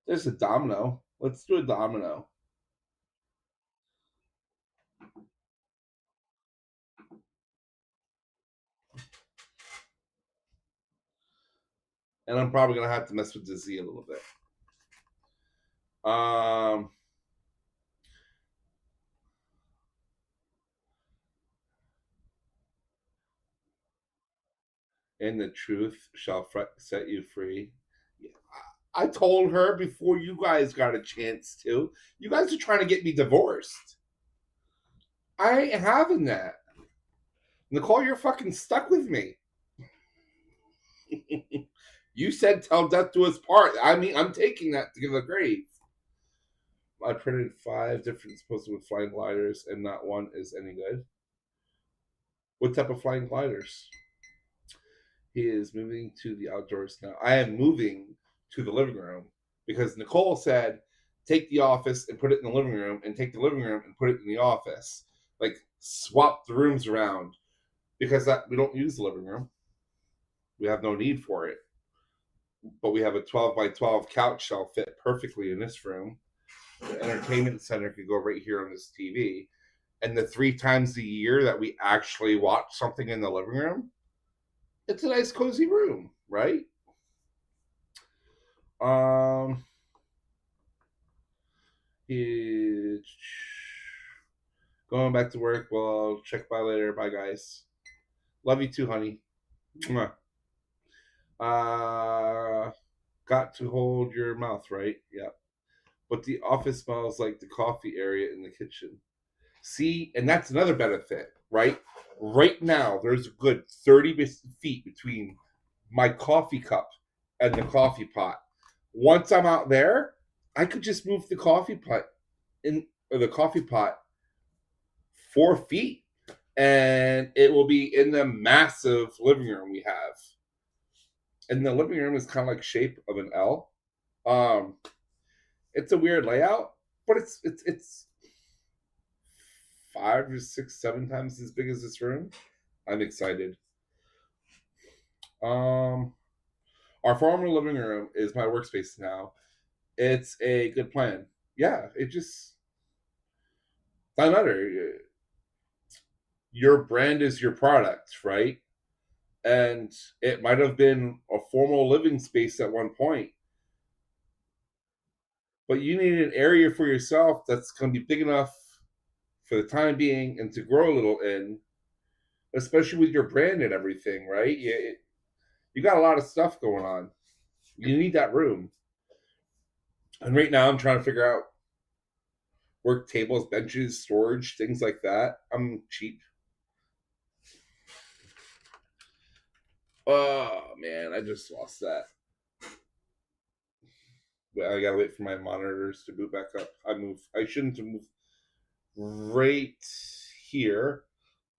There's a domino. Let's do a domino. And I'm probably going to have to mess with the Z a little bit. And the truth shall set you free. I told her before you guys got a chance to. You guys are trying to get me divorced. I ain't having that. Nicole, you're fucking stuck with me. You said till death do us part. I mean, I'm taking that to the grave. I printed 5 different disposable flying gliders, and not one is any good. What type of flying gliders? He is moving to the outdoors now. I am moving to the living room because Nicole said, take the office and put it in the living room, and take the living room and put it in the office. Like, swap the rooms around, because we don't use the living room. We have no need for it. But we have a 12 by 12 couch shall fit perfectly in this room. The entertainment center could go right here on this TV. And the 3 times a year that we actually watch something in the living room, it's a nice cozy room, right? Going back to work. Well, I'll check by later. Bye, guys. Love you too, honey. Mwah. Got to hold your mouth, right? Yeah. But the office smells like the coffee area in the kitchen. See, and that's another benefit, right? Right now, there's a good 30 feet between my coffee cup and the coffee pot. Once I'm out there, I could just move the coffee pot in or the coffee pot 4 feet, and it will be in the massive living room we have. And the living room is kind of like shape of an L. Um, it's a weird layout, but it's 5 or 6, 7 times as big as this room. I'm excited. Um, our former living room is my workspace now. It's a good plan. Yeah, it just doesn't matter. Your brand is your product, right? And it might have been a formal living space at one point, but you need an area for yourself that's going to be big enough for the time being and to grow a little in, especially with your brand and everything, right? You got a lot of stuff going on. You need that room. And right now, I'm trying to figure out work tables, benches, storage, things like that. I'm cheap. Oh man, I just lost that. I gotta wait for my monitors to boot back up. I shouldn't have moved right here.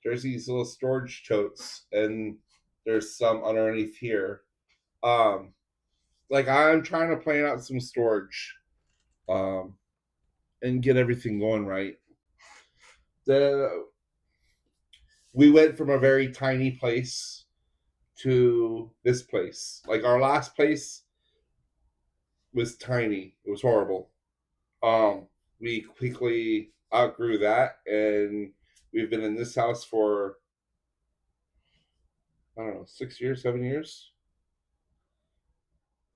There's these little storage totes, and there's some underneath here. Um, like I'm trying to plan out some storage, um, and get everything going right. The We went from a very tiny place to this place. Like our last place was tiny. It was horrible. We quickly outgrew that, and we've been in this house for I don't know 6 years, 7 years,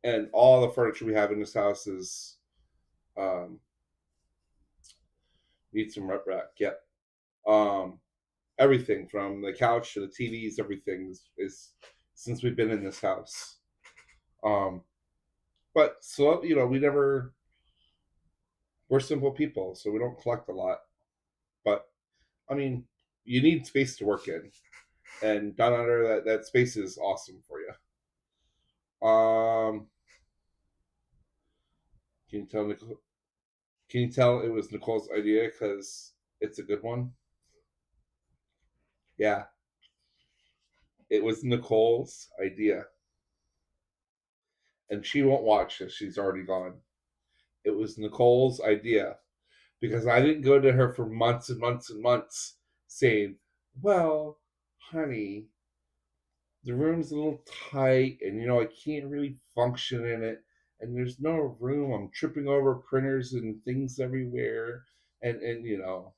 and all the furniture we have in this house is um, needs some rep rack. Yep. Um, Everything from the couch to the TVs, everything is since we've been in this house. Um, but so we're simple people, so we don't collect a lot. But I mean, you need space to work in, and down under that space is awesome for you. Can you tell Nicole? Can you tell it was Nicole's idea because it's a good one? Yeah, it was Nicole's idea, and she won't watch this. She's already gone. It was Nicole's idea because I didn't go to her for months and months and months saying, "Well, honey, the room's a little tight, and I can't really function in it, and there's no room. I'm tripping over printers and things everywhere, and no,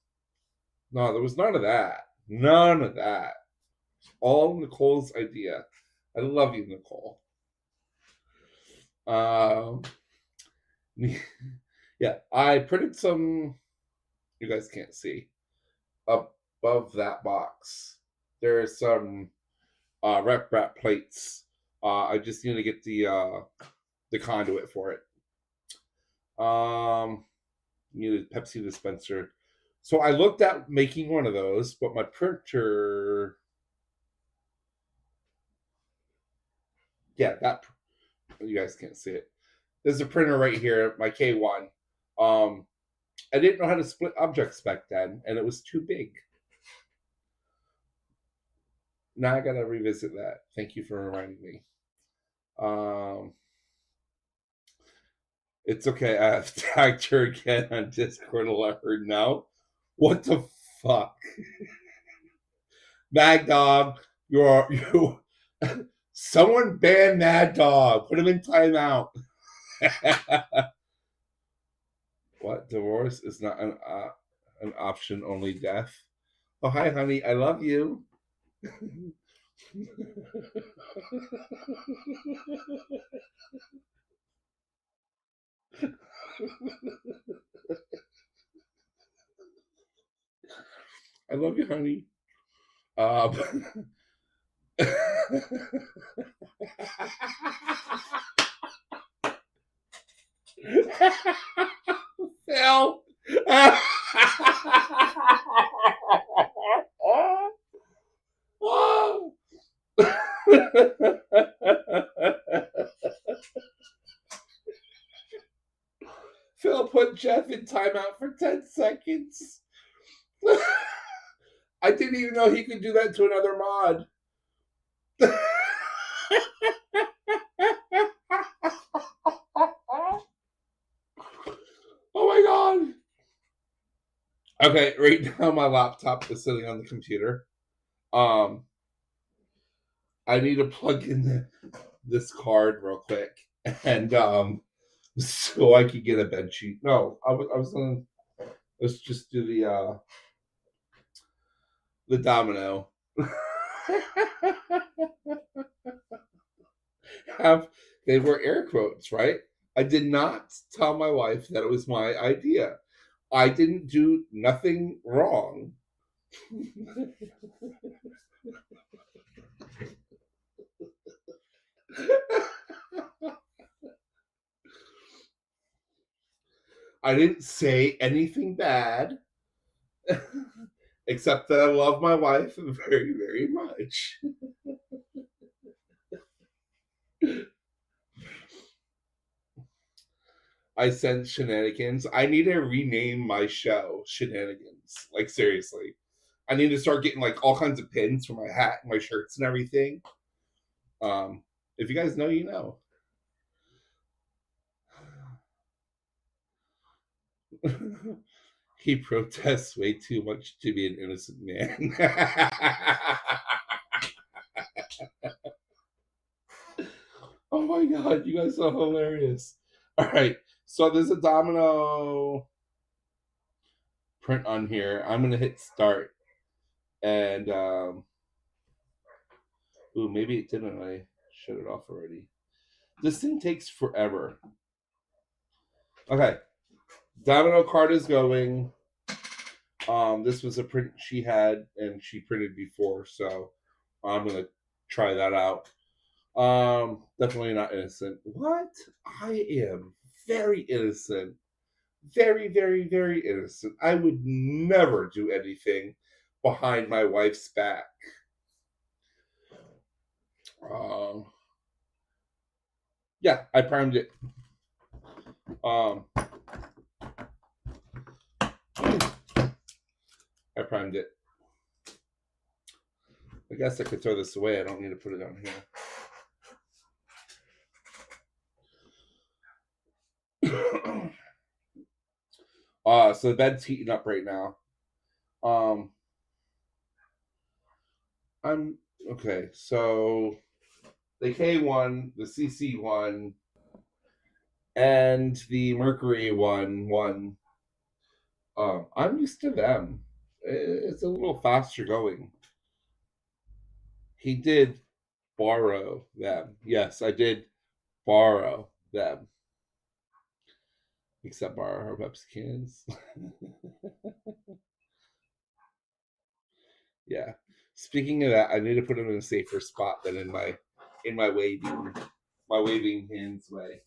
there was none of that. None of that. All Nicole's idea. I love you, Nicole. Um, yeah, I printed some. You guys can't see above that box. There are some rep wrap plates. I just need to get the conduit for it. Need a Pepsi dispenser. So I looked at making one of those, but my printer. Yeah, that you guys can't see it. There's a printer right here, my K1. I didn't know how to split objects back then, and it was too big. Now I gotta revisit that. Thank you for reminding me. Um, it's okay. I have tagged her again on Discord to let her know. What the fuck, Mad Dog? You. Someone ban Mad Dog. Put him in timeout. What? Divorce is not an option. Only death. Oh, hi, honey. I love you. I love you, honey. Um, Phil. Phil put Jeff in timeout for 10 seconds. I didn't even know he could do that to another mod. Oh my god. Okay, right now my laptop is sitting on the computer. I need to plug in this card real quick, and so I could get a bed sheet. No, I was gonna let's just do the domino. Have they were air quotes, right? I did not tell my wife that it was my idea. I didn't do nothing wrong. I didn't say anything bad, except that I love my wife very, very much. I sent shenanigans. I need to rename my show Shenanigans. Like seriously. I need to start getting like all kinds of pins for my hat and my shirts and everything. If you guys know, you know. He protests way too much to be an innocent man. Oh my god, you guys are hilarious. Alright, so there's a domino print on here. I'm gonna hit start. And ooh, maybe it didn't. I shut it off already. This thing takes forever. Okay. Domino card is going. This was a print she had and she printed before, so I'm gonna try that out. Definitely not innocent. What? I am very innocent. Very, very, very innocent. I would never do anything behind my wife's back. Yeah, I primed it. I primed it. I guess I could throw this away. I don't need to put it on here. So the bed's heating up right now. I'm okay. So the K1, the CC1, and the Mercury one. I'm used to them. It's a little faster going. He did borrow them. Yes, I did borrow them. Except borrow her Pepsi cans. Yeah. Speaking of that, I need to put them in a safer spot than in my waving hands way.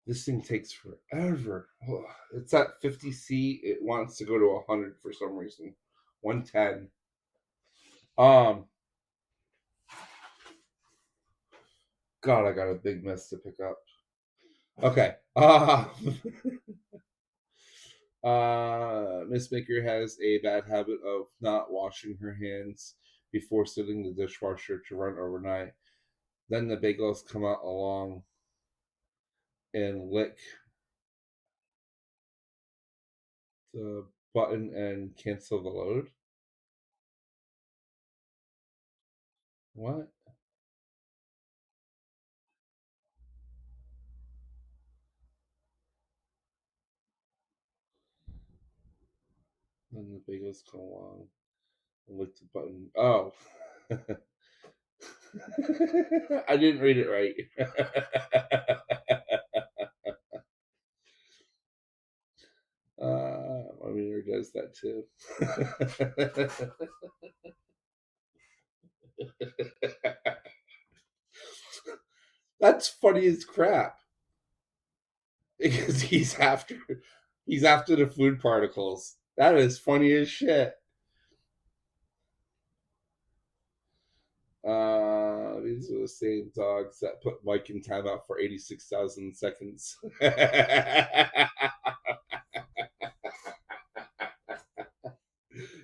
This thing takes forever. It's at 50C. It wants to go to 100 for some reason. 110. God, I got a big mess to pick up. Okay. Miss Maker has a bad habit of not washing her hands before setting the dishwasher to run overnight. Then the bagels come out along and lick the button and cancel the load. What? Then the bagels come along and lick the button. Oh. I didn't read it right. My meter does that too. That's funny as crap because he's after the food particles. That is funny as shit. These are the same dogs that put Mike in timeout for 86,000 seconds.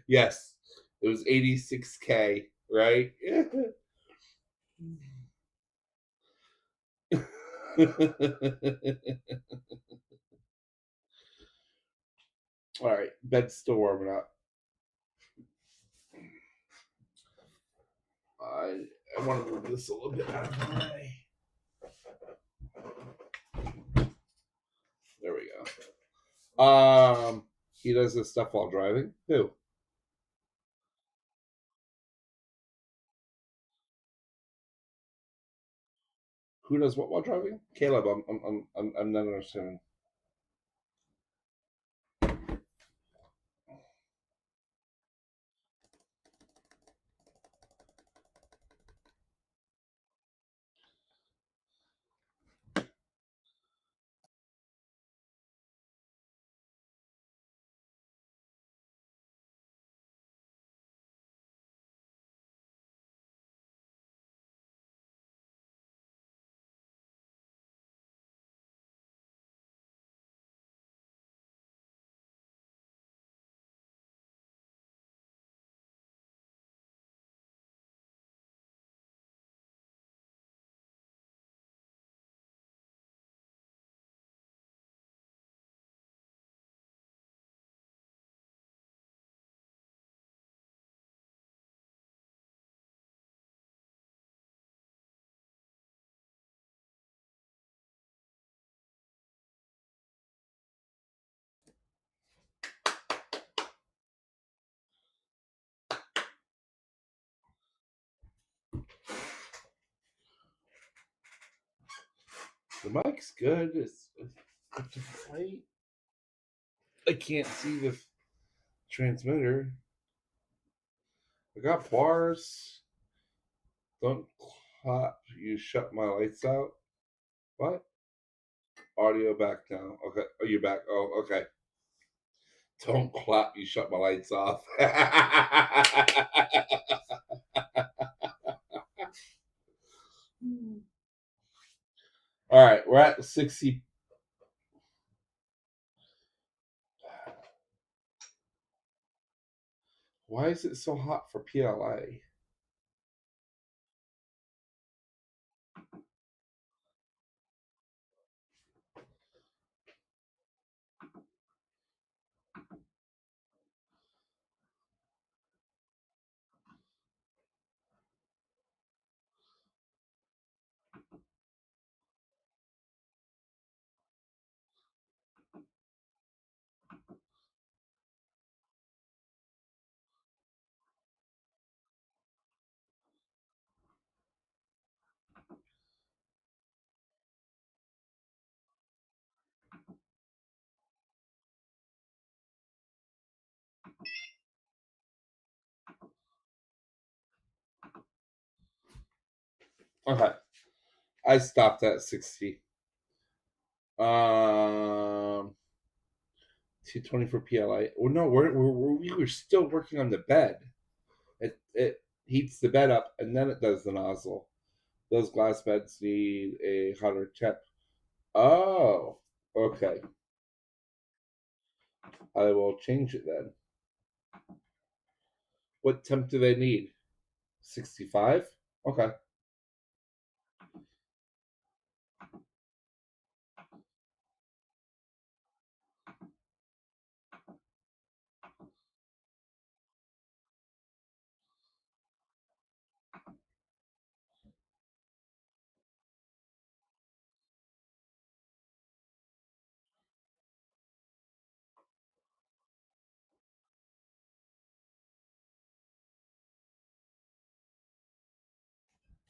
Yes, it was 86K, right? All right, bed's still warming up. I want to move this a little bit out of the way. There we go. He does this stuff while driving. Who? Who does what while driving? Caleb. I'm not understanding. The mic's good. It's right. I can't see the transmitter. I got bars. Don't clap. You shut my lights out. What? Audio back now. Okay. Oh, you're back. Oh, okay. Don't clap. You shut my lights off. All right. We're at 60. Why is it so hot for PLA? Okay. I stopped at 60. 220 for PLA. Oh no, we were still working on the bed. It heats the bed up and then it does the nozzle. Those glass beds need a hotter temp. Oh, okay. I will change it then. What temp do they need? 65? Okay.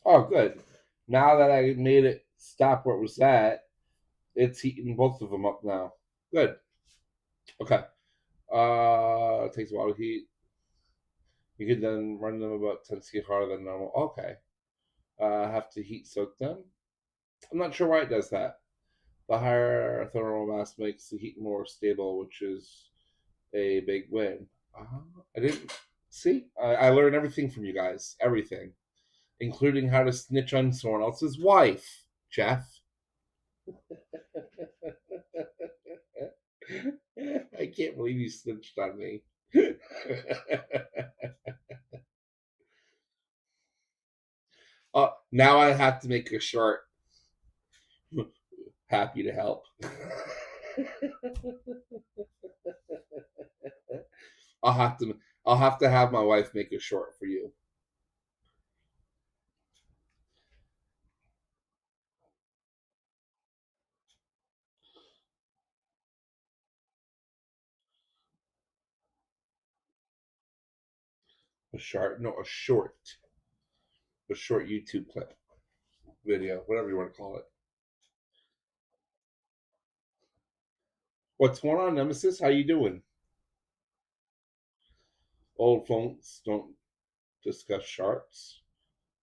Oh, good. Now that I made it stop where it was at, it's heating both of them up now. Good. Okay. It takes a while to heat. You can then run them about 10 degrees hotter than normal. Okay. Have to heat soak them. I'm not sure why it does that. The higher thermal mass makes the heat more stable, which is a big win. I didn't see. I learned everything from you guys. Everything, including how to snitch on someone else's wife, Jeff. I can't believe you snitched on me. Now I have to make a short. Happy to help. I'll have to. I'll have to have my wife make a short for you. A short, no, a short YouTube clip, video, whatever you want to call it. What's going on, Nemesis? How you doing? Old folks don't discuss sharks.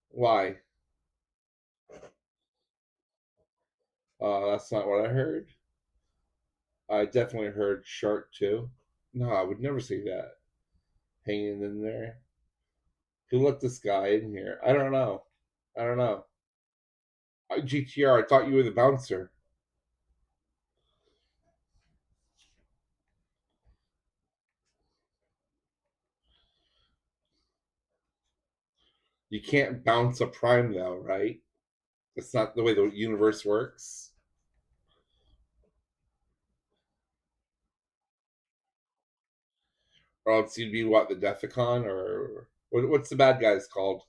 Why? That's not what I heard. I definitely heard shark too. No, I would never say that. Hanging in there. Who let this guy in here? I don't know. I don't know. GTR, I thought you were the bouncer. You can't bounce a prime though, right? That's not the way the universe works. Or else you'd be what, the Deathicon, or what's the bad guys called?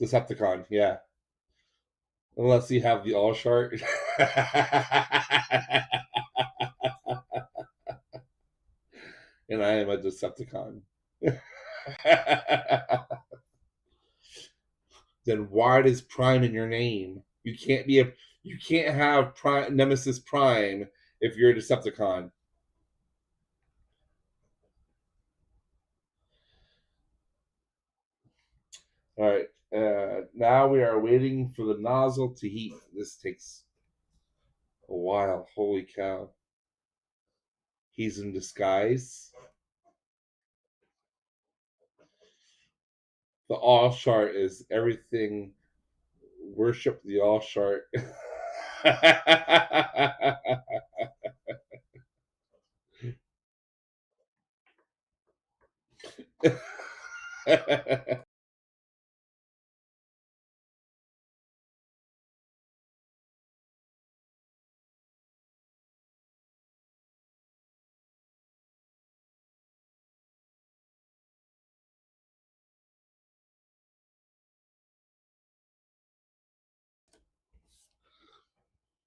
Decepticon, yeah. Unless you have the all shark. And I am a Decepticon. Then why does Prime in your name? You can't have Prime, Nemesis Prime if you're a Decepticon. All right. Now we are waiting for the nozzle to heat. This takes a while. Holy cow. He's in disguise. The all shart is everything. Worship the all shart.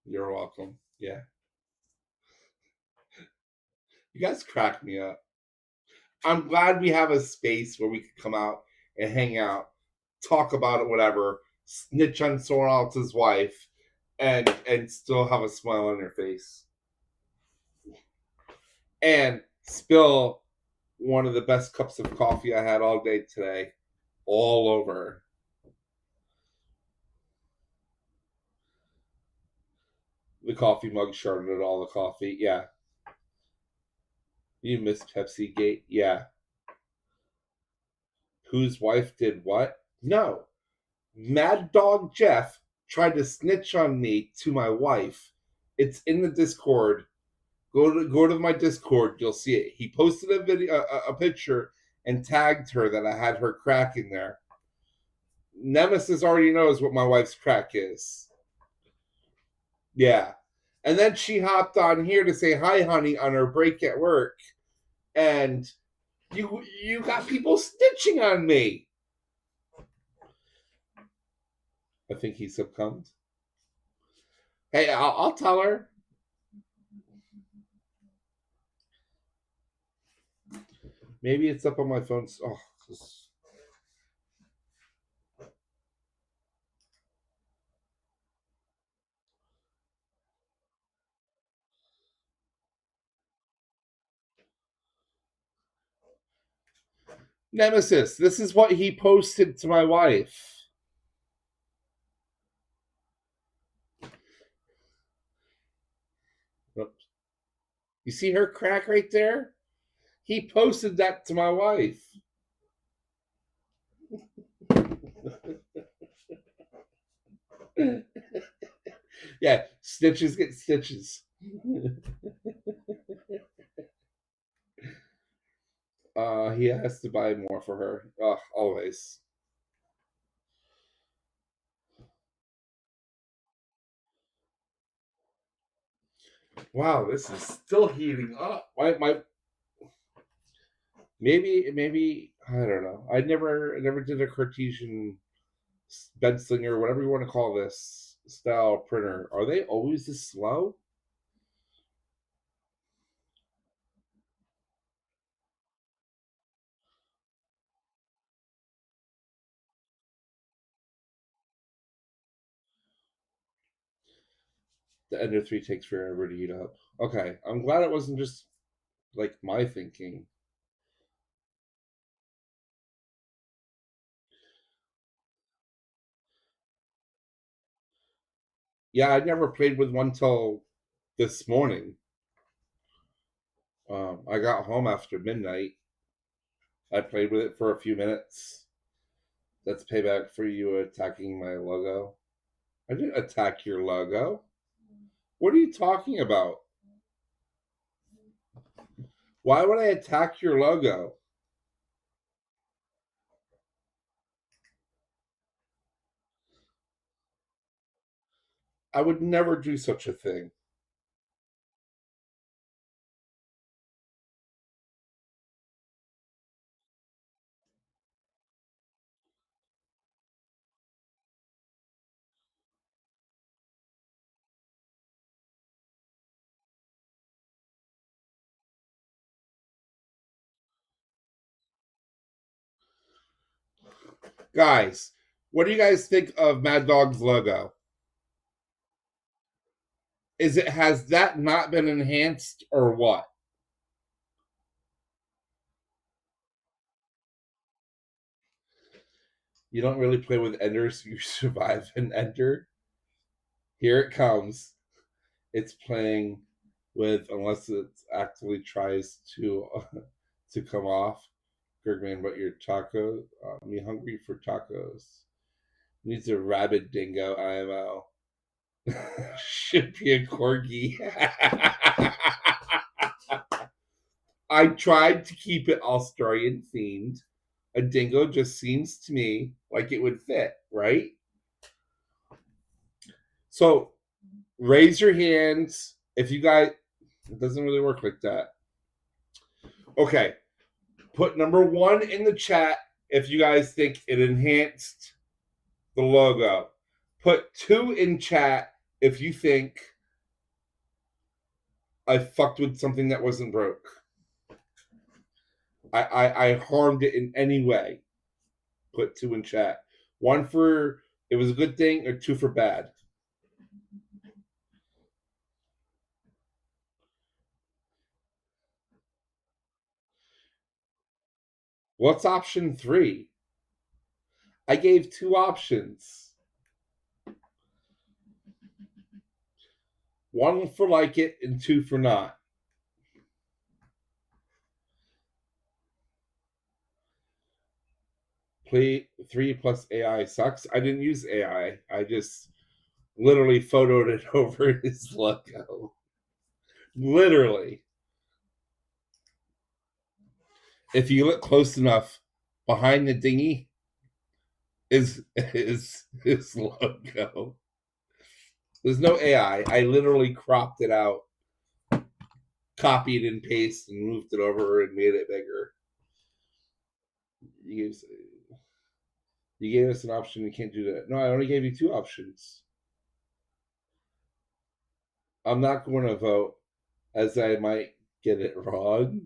You're welcome. Yeah. You guys crack me up. I'm glad we have a space where we can come out and hang out, talk about it, whatever, snitch on someone else's wife, and still have a smile on your face. And spill one of the best cups of coffee I had all day today, all over. The coffee mug sharded all the coffee. Yeah. You missed Pepsi Gate. Yeah. Whose wife did what? No. Mad Dog Jeff tried to snitch on me to my wife. It's in the Discord. Go to my Discord. You'll see it. He posted a video, a picture, and tagged her that I had her crack in there. Nemesis already knows what my wife's crack is. Yeah. And then she hopped on here to say hi, honey, on her break at work. And you got people snitching on me. I think he succumbed. Hey, I'll tell her. Maybe it's up on my phone. Oh, Nemesis, this is what he posted to my wife. Oops. You see her crack right there? He posted that to my wife. Yeah, stitches get stitches. He has to buy more for her. Always. Wow, this is still heating up. Maybe I don't know. I never did a Cartesian bed slinger, whatever you want to call this style printer. Are they always this slow? The Ender-3 takes forever to heat up. Okay, I'm glad it wasn't just like my thinking. Yeah, I never played with one till this morning. I got home after midnight. I played with it for a few minutes. That's payback for you attacking my logo. I didn't attack your logo. What are you talking about? Why would I attack your logo? I would never do such a thing. Guys, what do you guys think of Mad Dog's logo? Has that not been enhanced or what? You don't really play with enders, you survive an ender. Here it comes. It's playing with, unless it actively tries to come off. Gergman, but your taco, me hungry for tacos. Needs a rabid dingo IMO. Should be a corgi. I tried to keep it Australian themed. A dingo just seems to me like it would fit, right? So raise your hands if you guys. It doesn't really work like that. Okay, put number 1 in the chat if you guys think it enhanced the logo. Put 2 in chat if you think I fucked with something that wasn't broke. I harmed it in any way. Put 2 in chat. 1 for it was a good thing, or 2 for bad. What's option 3? I gave 2 options. 1 for like it and 2 for not. Play 3 plus AI sucks. I didn't use AI. I just literally photoed it over his logo. Literally. If you look close enough, behind the dinghy is his logo. There's no AI. I literally cropped it out, copied and pasted, and moved it over and made it bigger. You gave us an option. You can't do that. No, I only gave you 2 options. I'm not going to vote, as I might get it wrong.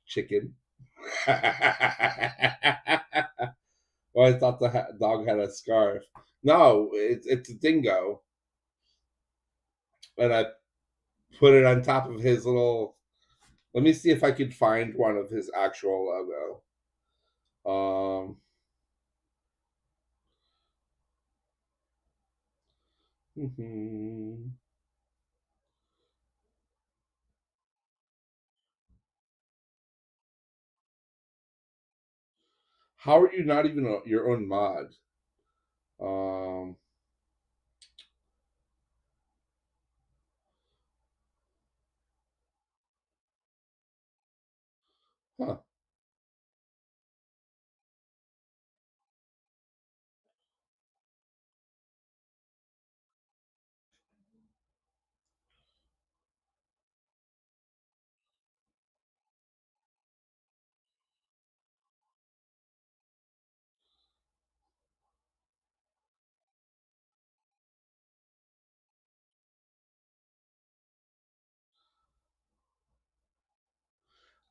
Chicken. Well, I thought the dog had a scarf. No, it's a dingo, and I put it on top of his little. Let me see if I can find one of his actual logo. Mhm. How are you not even your own mod? Um, huh.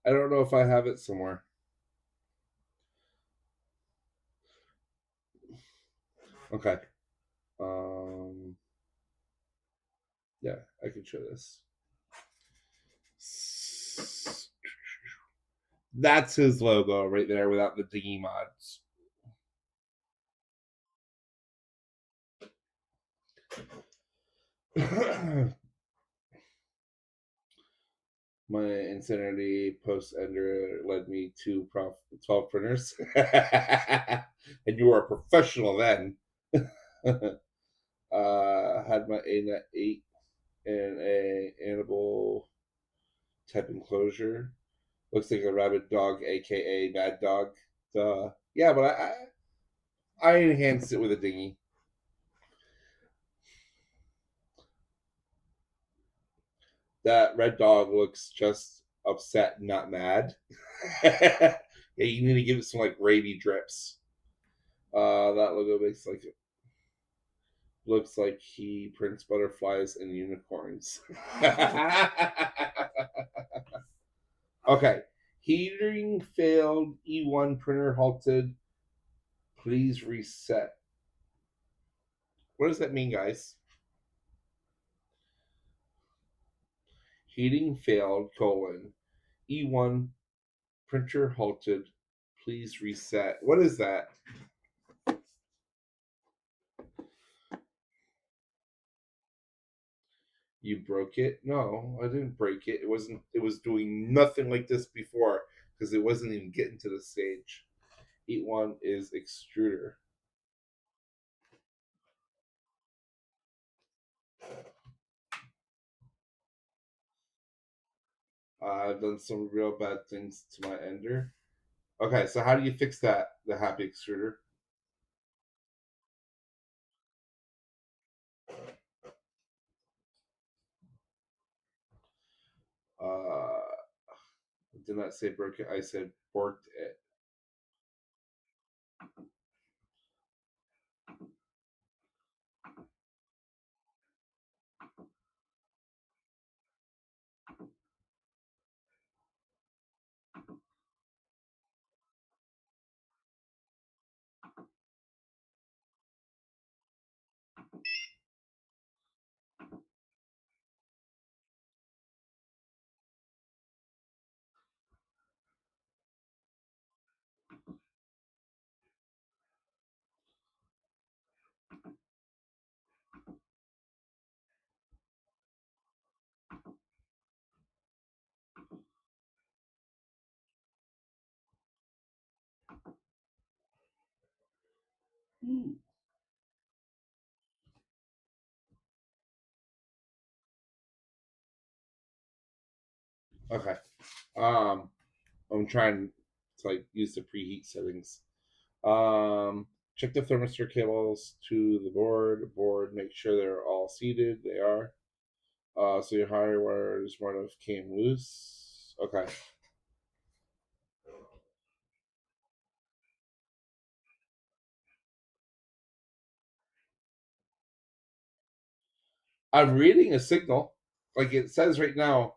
I don't know if I have it somewhere. Okay. Um, yeah, I can show this. That's his logo right there without the dingy mods. My insanity post ender led me to 12 printers. And you were a professional then. Had my ANET 8 and a animal type enclosure. Looks like a rabbit dog, aka Mad Dog. Yeah, but I enhanced it with a dinghy. That red dog looks just upset, not mad. Yeah, you need to give it some like gravy drips. That logo looks like he prints butterflies and unicorns. Okay, heating failed. E1 printer halted. Please reset. What does that mean, guys? Heating failed. Colon. E1 printer halted. Please reset. What is that? You broke it? No, I didn't break it. It wasn't. It was doing nothing like this before because it wasn't even getting to the stage. Eat one is extruder. I've done some real bad things to my ender. Okay, so how do you fix that? The happy extruder. Uh, did not say broke it. I said borked it. Okay. Um, I'm trying to like use the preheat settings. Check the thermistor cables to the board. Make sure they're all seated. They are. So your hardware is one of came loose. Okay. I'm reading a signal, like it says right now,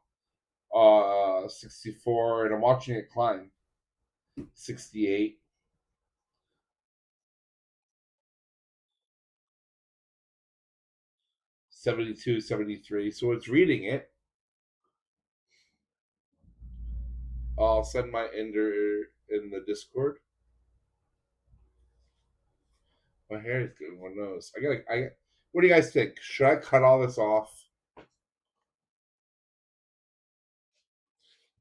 64, and I'm watching it climb. 68. 72, 73. So it's reading it. I'll send my ender in the Discord. My hair is getting one nose. What do you guys think? Should I cut all this off? Let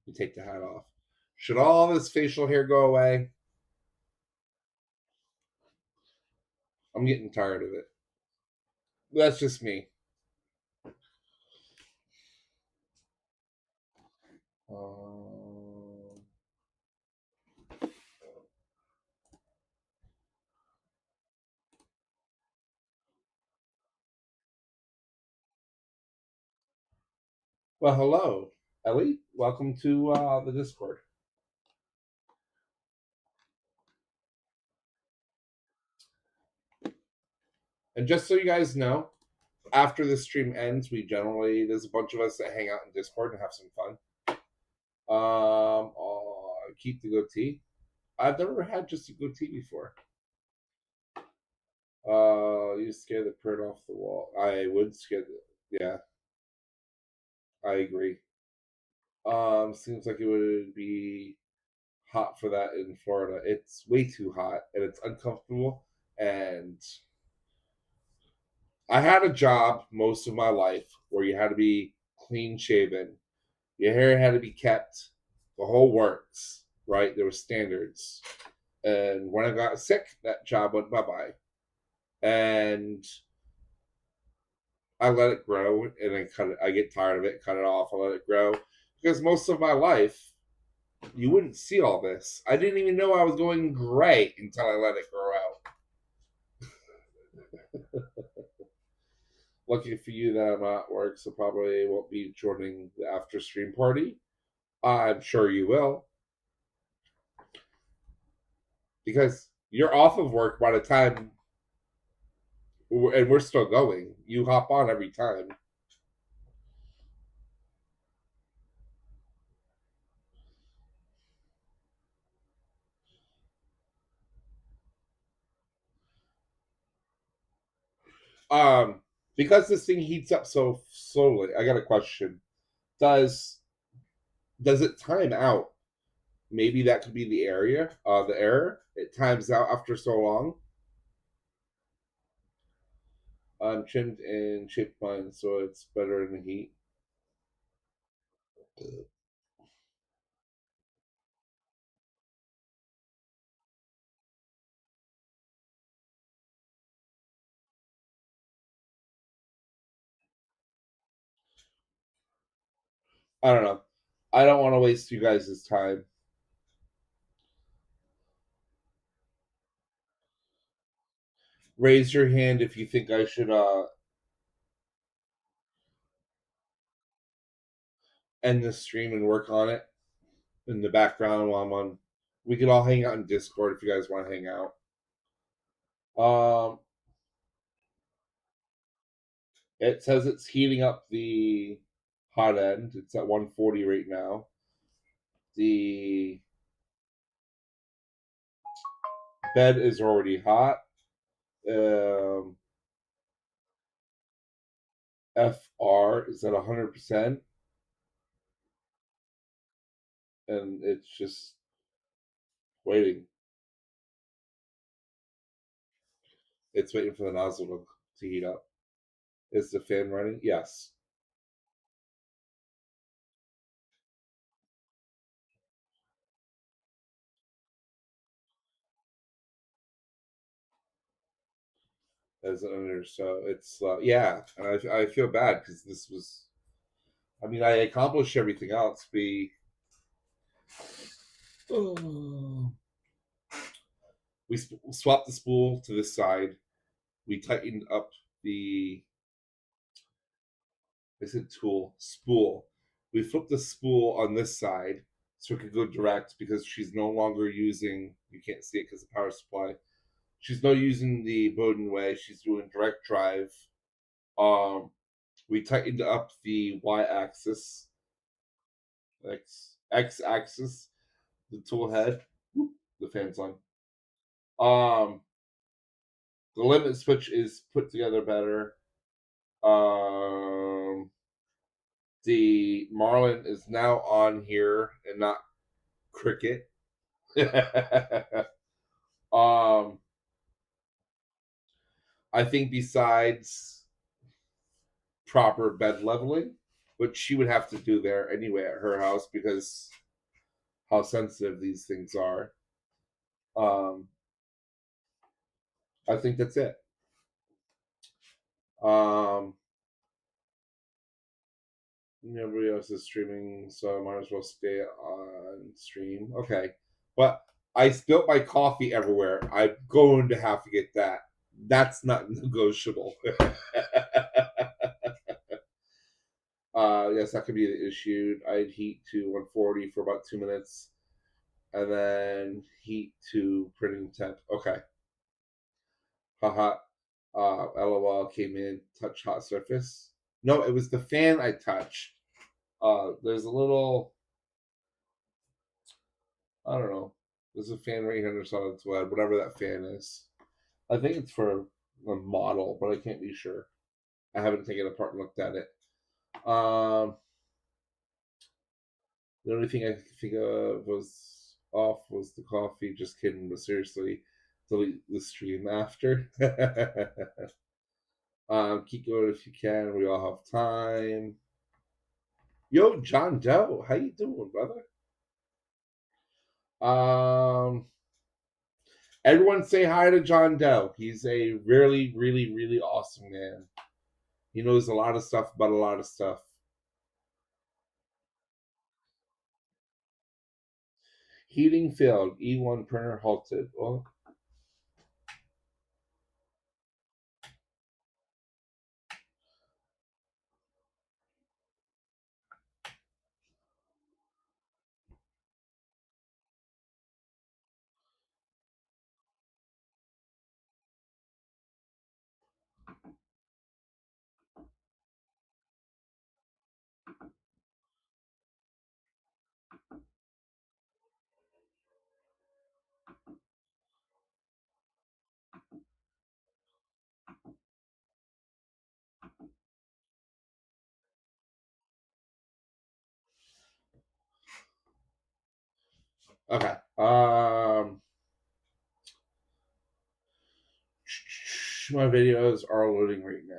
me take the hat off. Should all this facial hair go away? I'm getting tired of it. That's just me. Well, hello, Ellie. Welcome to the Discord. And just so you guys know, after the stream ends, there's a bunch of us that hang out in Discord and have some fun. I'll keep the goatee. I've never had just a goatee before. You scare the print off the wall. I would scare yeah. I agree. Seems like it would be hot for that in Florida. It's way too hot and it's uncomfortable. And I had a job most of my life where you had to be clean shaven, your hair had to be kept, the whole works, right? There were standards. And when I got sick, that job went bye-bye. And I let it grow and then cut it. I get tired of it, cut it off, I let it grow. Because most of my life, you wouldn't see all this. I didn't even know I was going gray until I let it grow out. Lucky for you that I'm at work, so probably won't be joining the after stream party. I'm sure you will. Because you're off of work by the time, and we're still going. You hop on every time. Because this thing heats up so slowly, I got a question. Does it time out? Maybe that could be the error. It times out after so long. I'm trimmed and shaped mine so it's better in the heat. I don't know. I don't want to waste you guys' time. Raise your hand if you think I should end the stream and work on it in the background while I'm on. We could all hang out in Discord if you guys want to hang out. It says it's heating up the hot end. It's at 140 right now. The bed is already hot. FR is at 100%. And it's just waiting. It's waiting for the nozzle to heat up. Is the fan running? Yes. As an under, so it's yeah, and I feel bad because this was. I mean, I accomplished everything else. We swapped the spool to this side. We tightened up the. Is it spool? We flipped the spool on this side so it could go direct because she's no longer using. You can't see it because of the power supply. She's not using the Bowden way. She's doing direct drive. We tightened up the y-axis, x axis, the tool head. the fan's on. The limit switch is put together better. The Marlin is now on here and not Cricket. um, I think besides proper bed leveling, which she would have to do there anyway at her house because how sensitive these things are. I think that's it. Nobody else is streaming, so I might as well stay on stream. Okay, but I spilled my coffee everywhere. I'm going to have to get that. That's not negotiable. Yes, that could be the issue. I'd heat to 140 for about 2 minutes, and then heat to printing temp. Okay. Haha. LOL came in, touch hot surface. No, it was the fan I touched. There's a little, I don't know. There's a fan right here on its web, whatever that fan is. I think it's for a model, but I can't be sure. I haven't taken it apart and looked at it. The only thing I could think of was off was the coffee. Just kidding, but seriously, delete the stream after. Keep going if you can. We all have time. Yo, John Doe, how you doing, brother? Everyone say hi to John Doe. He's a really, really, really awesome man. He knows a lot of stuff about a lot of stuff. Heating failed. E1 printer halted. Well, okay. My videos are loading right now.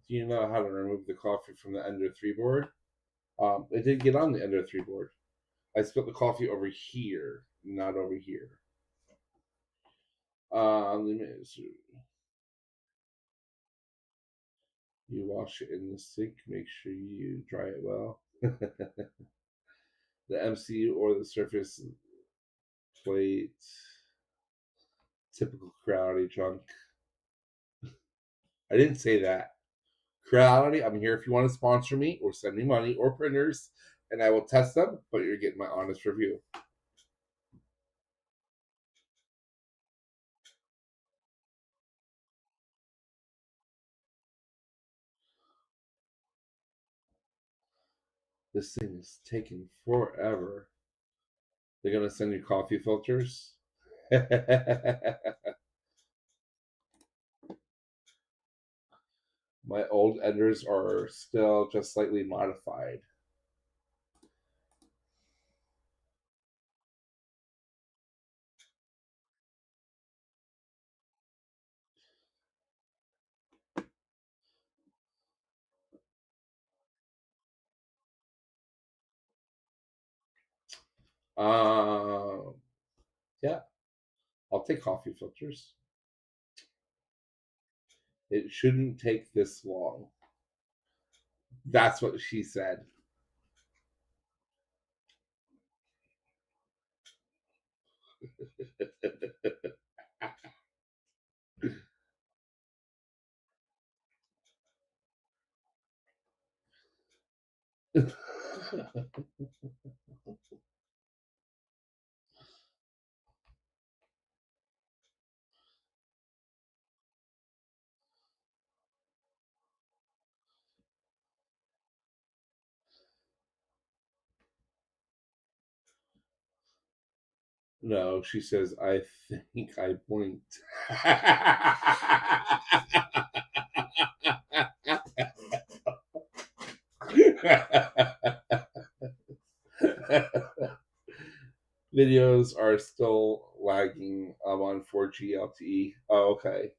Do you know how to remove the coffee from the Ender-3 board? It did get on the Ender-3 board. I spilled the coffee over here, not over here. You wash it in the sink. Make sure you dry it well. The MCU or the surface plate. Typical creality junk. I didn't say that. Creality, I'm here if you want to sponsor me or send me money or printers, and I will test them, but you're getting my honest review. This thing is taking forever. They're going to send you coffee filters. My old enders are still just slightly modified. Yeah, I'll take coffee filters. It shouldn't take this long. That's what she said. No, she says, I think I blinked. Videos are still lagging. I'm on 4G LTE. Oh, okay.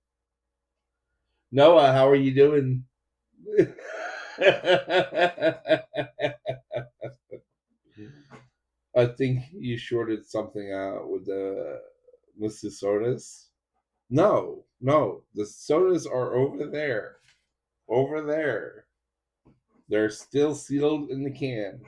Noah, how are you doing? I think you shorted something out with the sodas. No, no, the sodas are over there. Over there. They're still sealed in the can.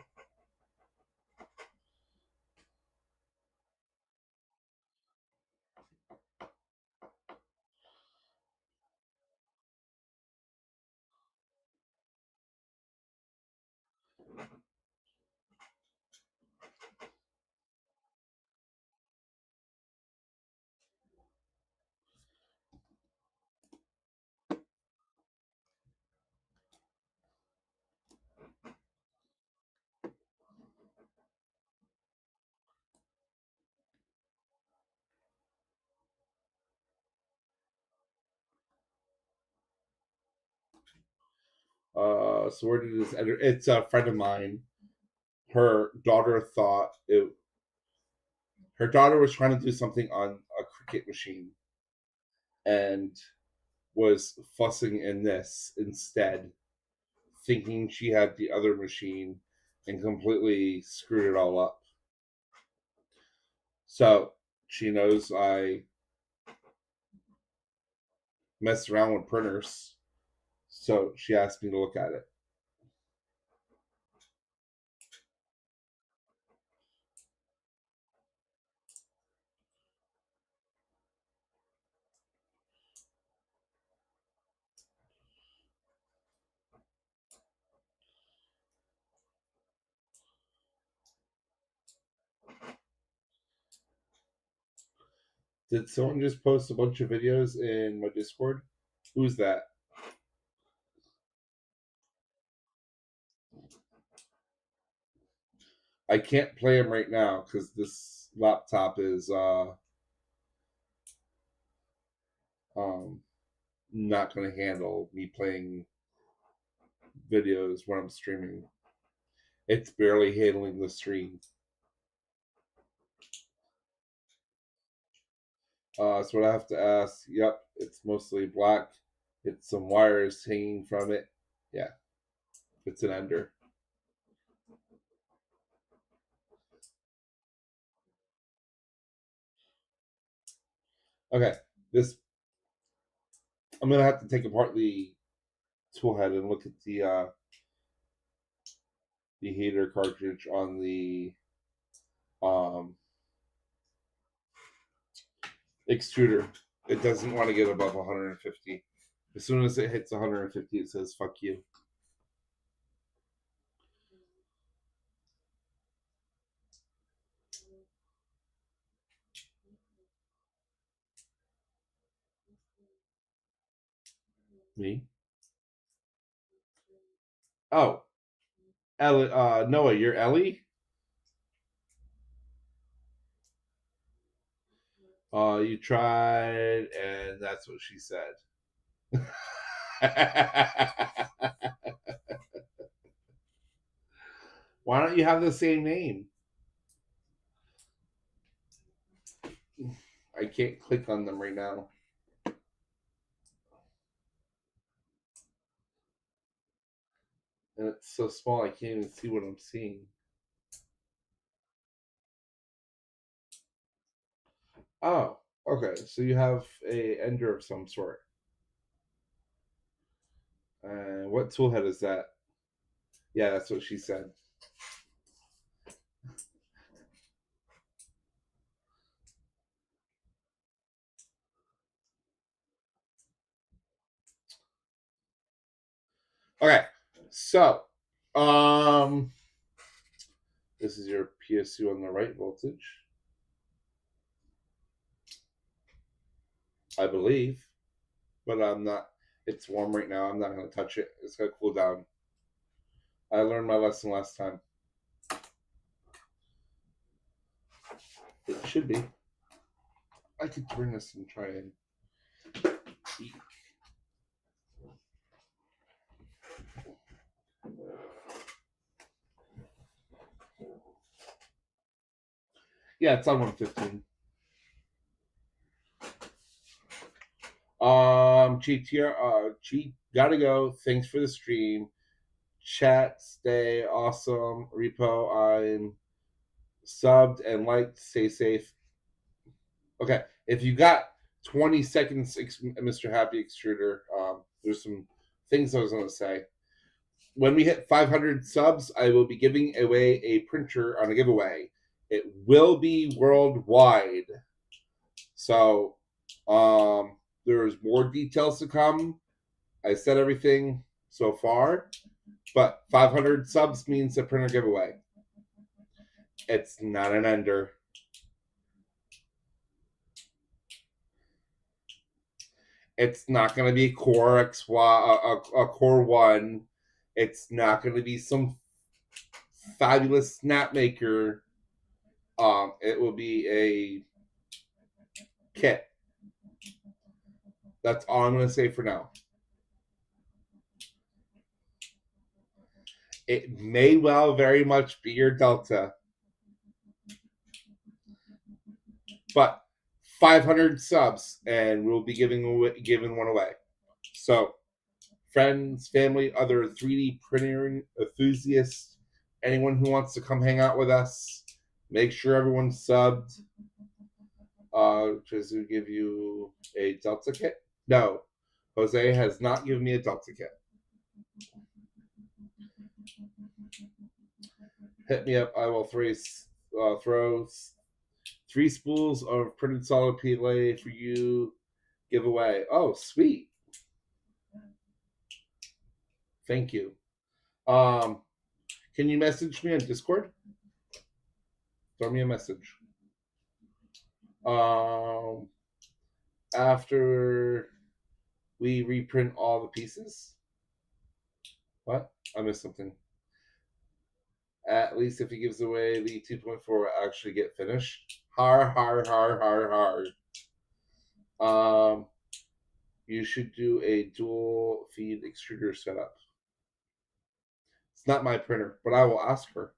So where did this enter? It's a friend of mine. Her daughter thought it. Her daughter was trying to do something on a cricket machine and was fussing in this instead, thinking she had the other machine and completely screwed it all up. So she knows I mess around with printers. So she asked me to look at it. Did someone just post a bunch of videos in my Discord? Who's that? I can't play them right now because this laptop is um, not going to handle me playing videos when I'm streaming. It's barely handling the stream. So I have to ask. Yep, it's mostly black. It's some wires hanging from it. Yeah, it's an Ender. Okay, this I'm gonna have to take apart the toolhead and look at the heater cartridge on the um, extruder. It doesn't want to get above 150. As soon as it hits 150, it says "fuck you." Me? Oh, Ellie, Noah, you're Ellie. You tried, and that's what she said. Why don't you have the same name? I can't click on them right now. And it's so small I can't even see what I'm seeing. Oh, okay. So you have a Ender of some sort. What toolhead is that? Yeah, that's what she said. Okay, so this is your PSU on the right voltage, I believe, but I'm not. It's warm right now. I'm not going to touch it. It's going to cool down. I learned my lesson last time. It should be. I could turn this and try and eat. Yeah, it's on 115. GTR, gotta go. Thanks for the stream. Chat, stay awesome. Repo, I'm subbed and liked. Stay safe. Okay, if you got 20 seconds, Mr. Happy Extruder, there's some things I was going to say. When we hit 500 subs, I will be giving away a printer on a giveaway. It will be worldwide. So, there's more details to come. I said everything so far, but 500 subs means a printer giveaway. It's not an ender. It's not going to be Core XY, a Core 1. It's not going to be some fabulous snap maker. It will be a kit. That's all I'm going to say for now. It may well very much be your Delta. But 500 subs, and we'll be giving one away. So, friends, family, other 3D printing enthusiasts, anyone who wants to come hang out with us, make sure everyone's subbed. Just to give you a Delta kit. No, Jose has not given me a Delta kit. Hit me up. I will throw 3 spools of printed solid PLA for you giveaway. Oh, sweet. Thank you. Can you message me on Discord? Throw me a message. After we reprint all the pieces. What? I missed something. At least if he gives away the 2.4, will actually get finished. Har. You should do a dual feed extruder setup. It's not my printer, but I will ask her.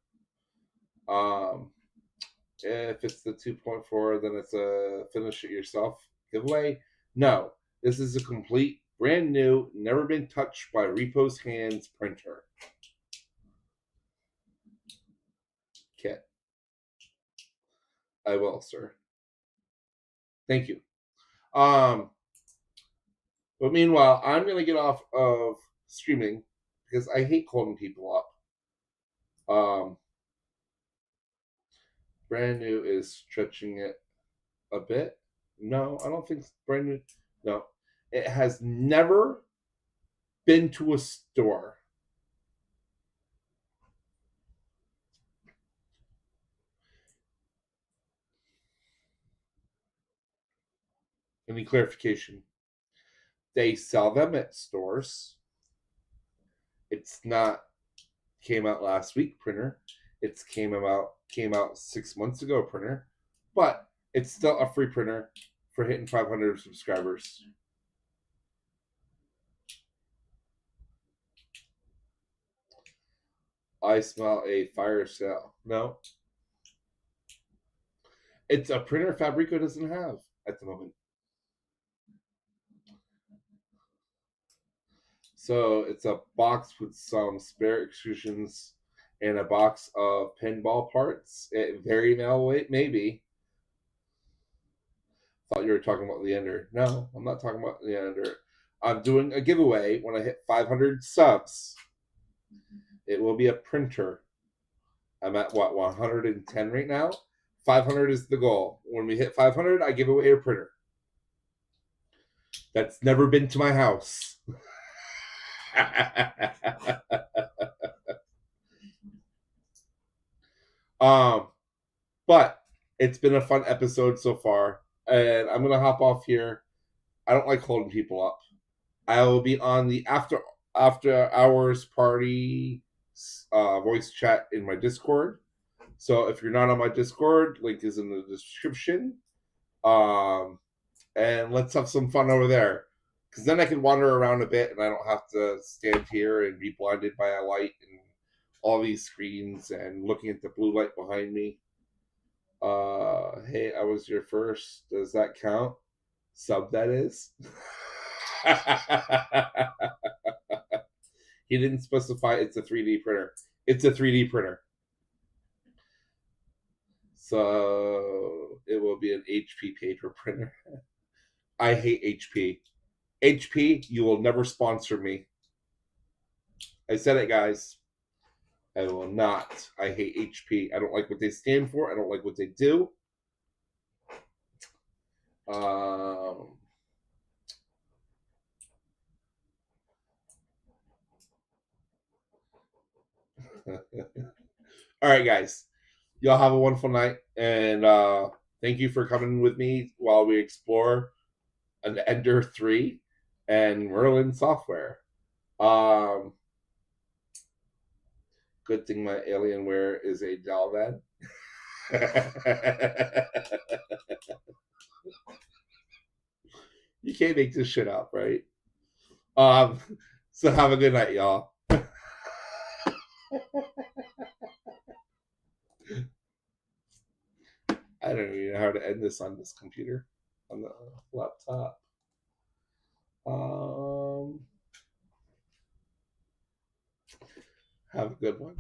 If it's the 2.4, then it's a finish it yourself giveaway. No, this is a complete, brand new, never been touched by Repo's hands printer kit. I will, sir. Thank you. But meanwhile, I'm gonna get off of streaming because I hate holding people up. Brand new is stretching it a bit. No, I don't think brand new. No, it has never been to a store. Any clarification? They sell them at stores. It's not came out last week printer. It's came out 6 months ago printer, but it's still a free printer for hitting 500 subscribers. I smell a fire sale. No. It's a printer Fabreeko doesn't have at the moment. So it's a box with some spare extrusions and a box of pinball parts. It very well maybe. Thought you were talking about the Ender. No, I'm not talking about the Ender. I'm doing a giveaway when I hit 500 subs. It will be a printer. I'm at what, 110 right now? 500 is the goal. When we hit 500, I give away a printer. That's never been to my house. But it's been a fun episode so far, and I'm gonna hop off here. I don't like holding people up. I will be on the after hours party voice chat in my Discord. So if you're not on my Discord, link is in the description. And let's have some fun over there. Because then I can wander around a bit and I don't have to stand here and be blinded by a light and all these screens and looking at the blue light behind me. Hey, I was your first. Does that count? Sub, that is. He didn't specify it's a 3D printer. It's a 3D printer. So it will be an HP paper printer. I hate HP. HP, you will never sponsor me. I said it, guys. I will not. I hate HP. I don't like what they stand for. I don't like what they do. All right, guys. Y'all have a wonderful night, and thank you for coming with me while we explore an ENDER-3 and MARLIN software. Good thing my Alienware is a Dalvad. You can't make this shit up, right? So have a good night, y'all. I don't even know how to end this on this computer, on the laptop. Have a good one.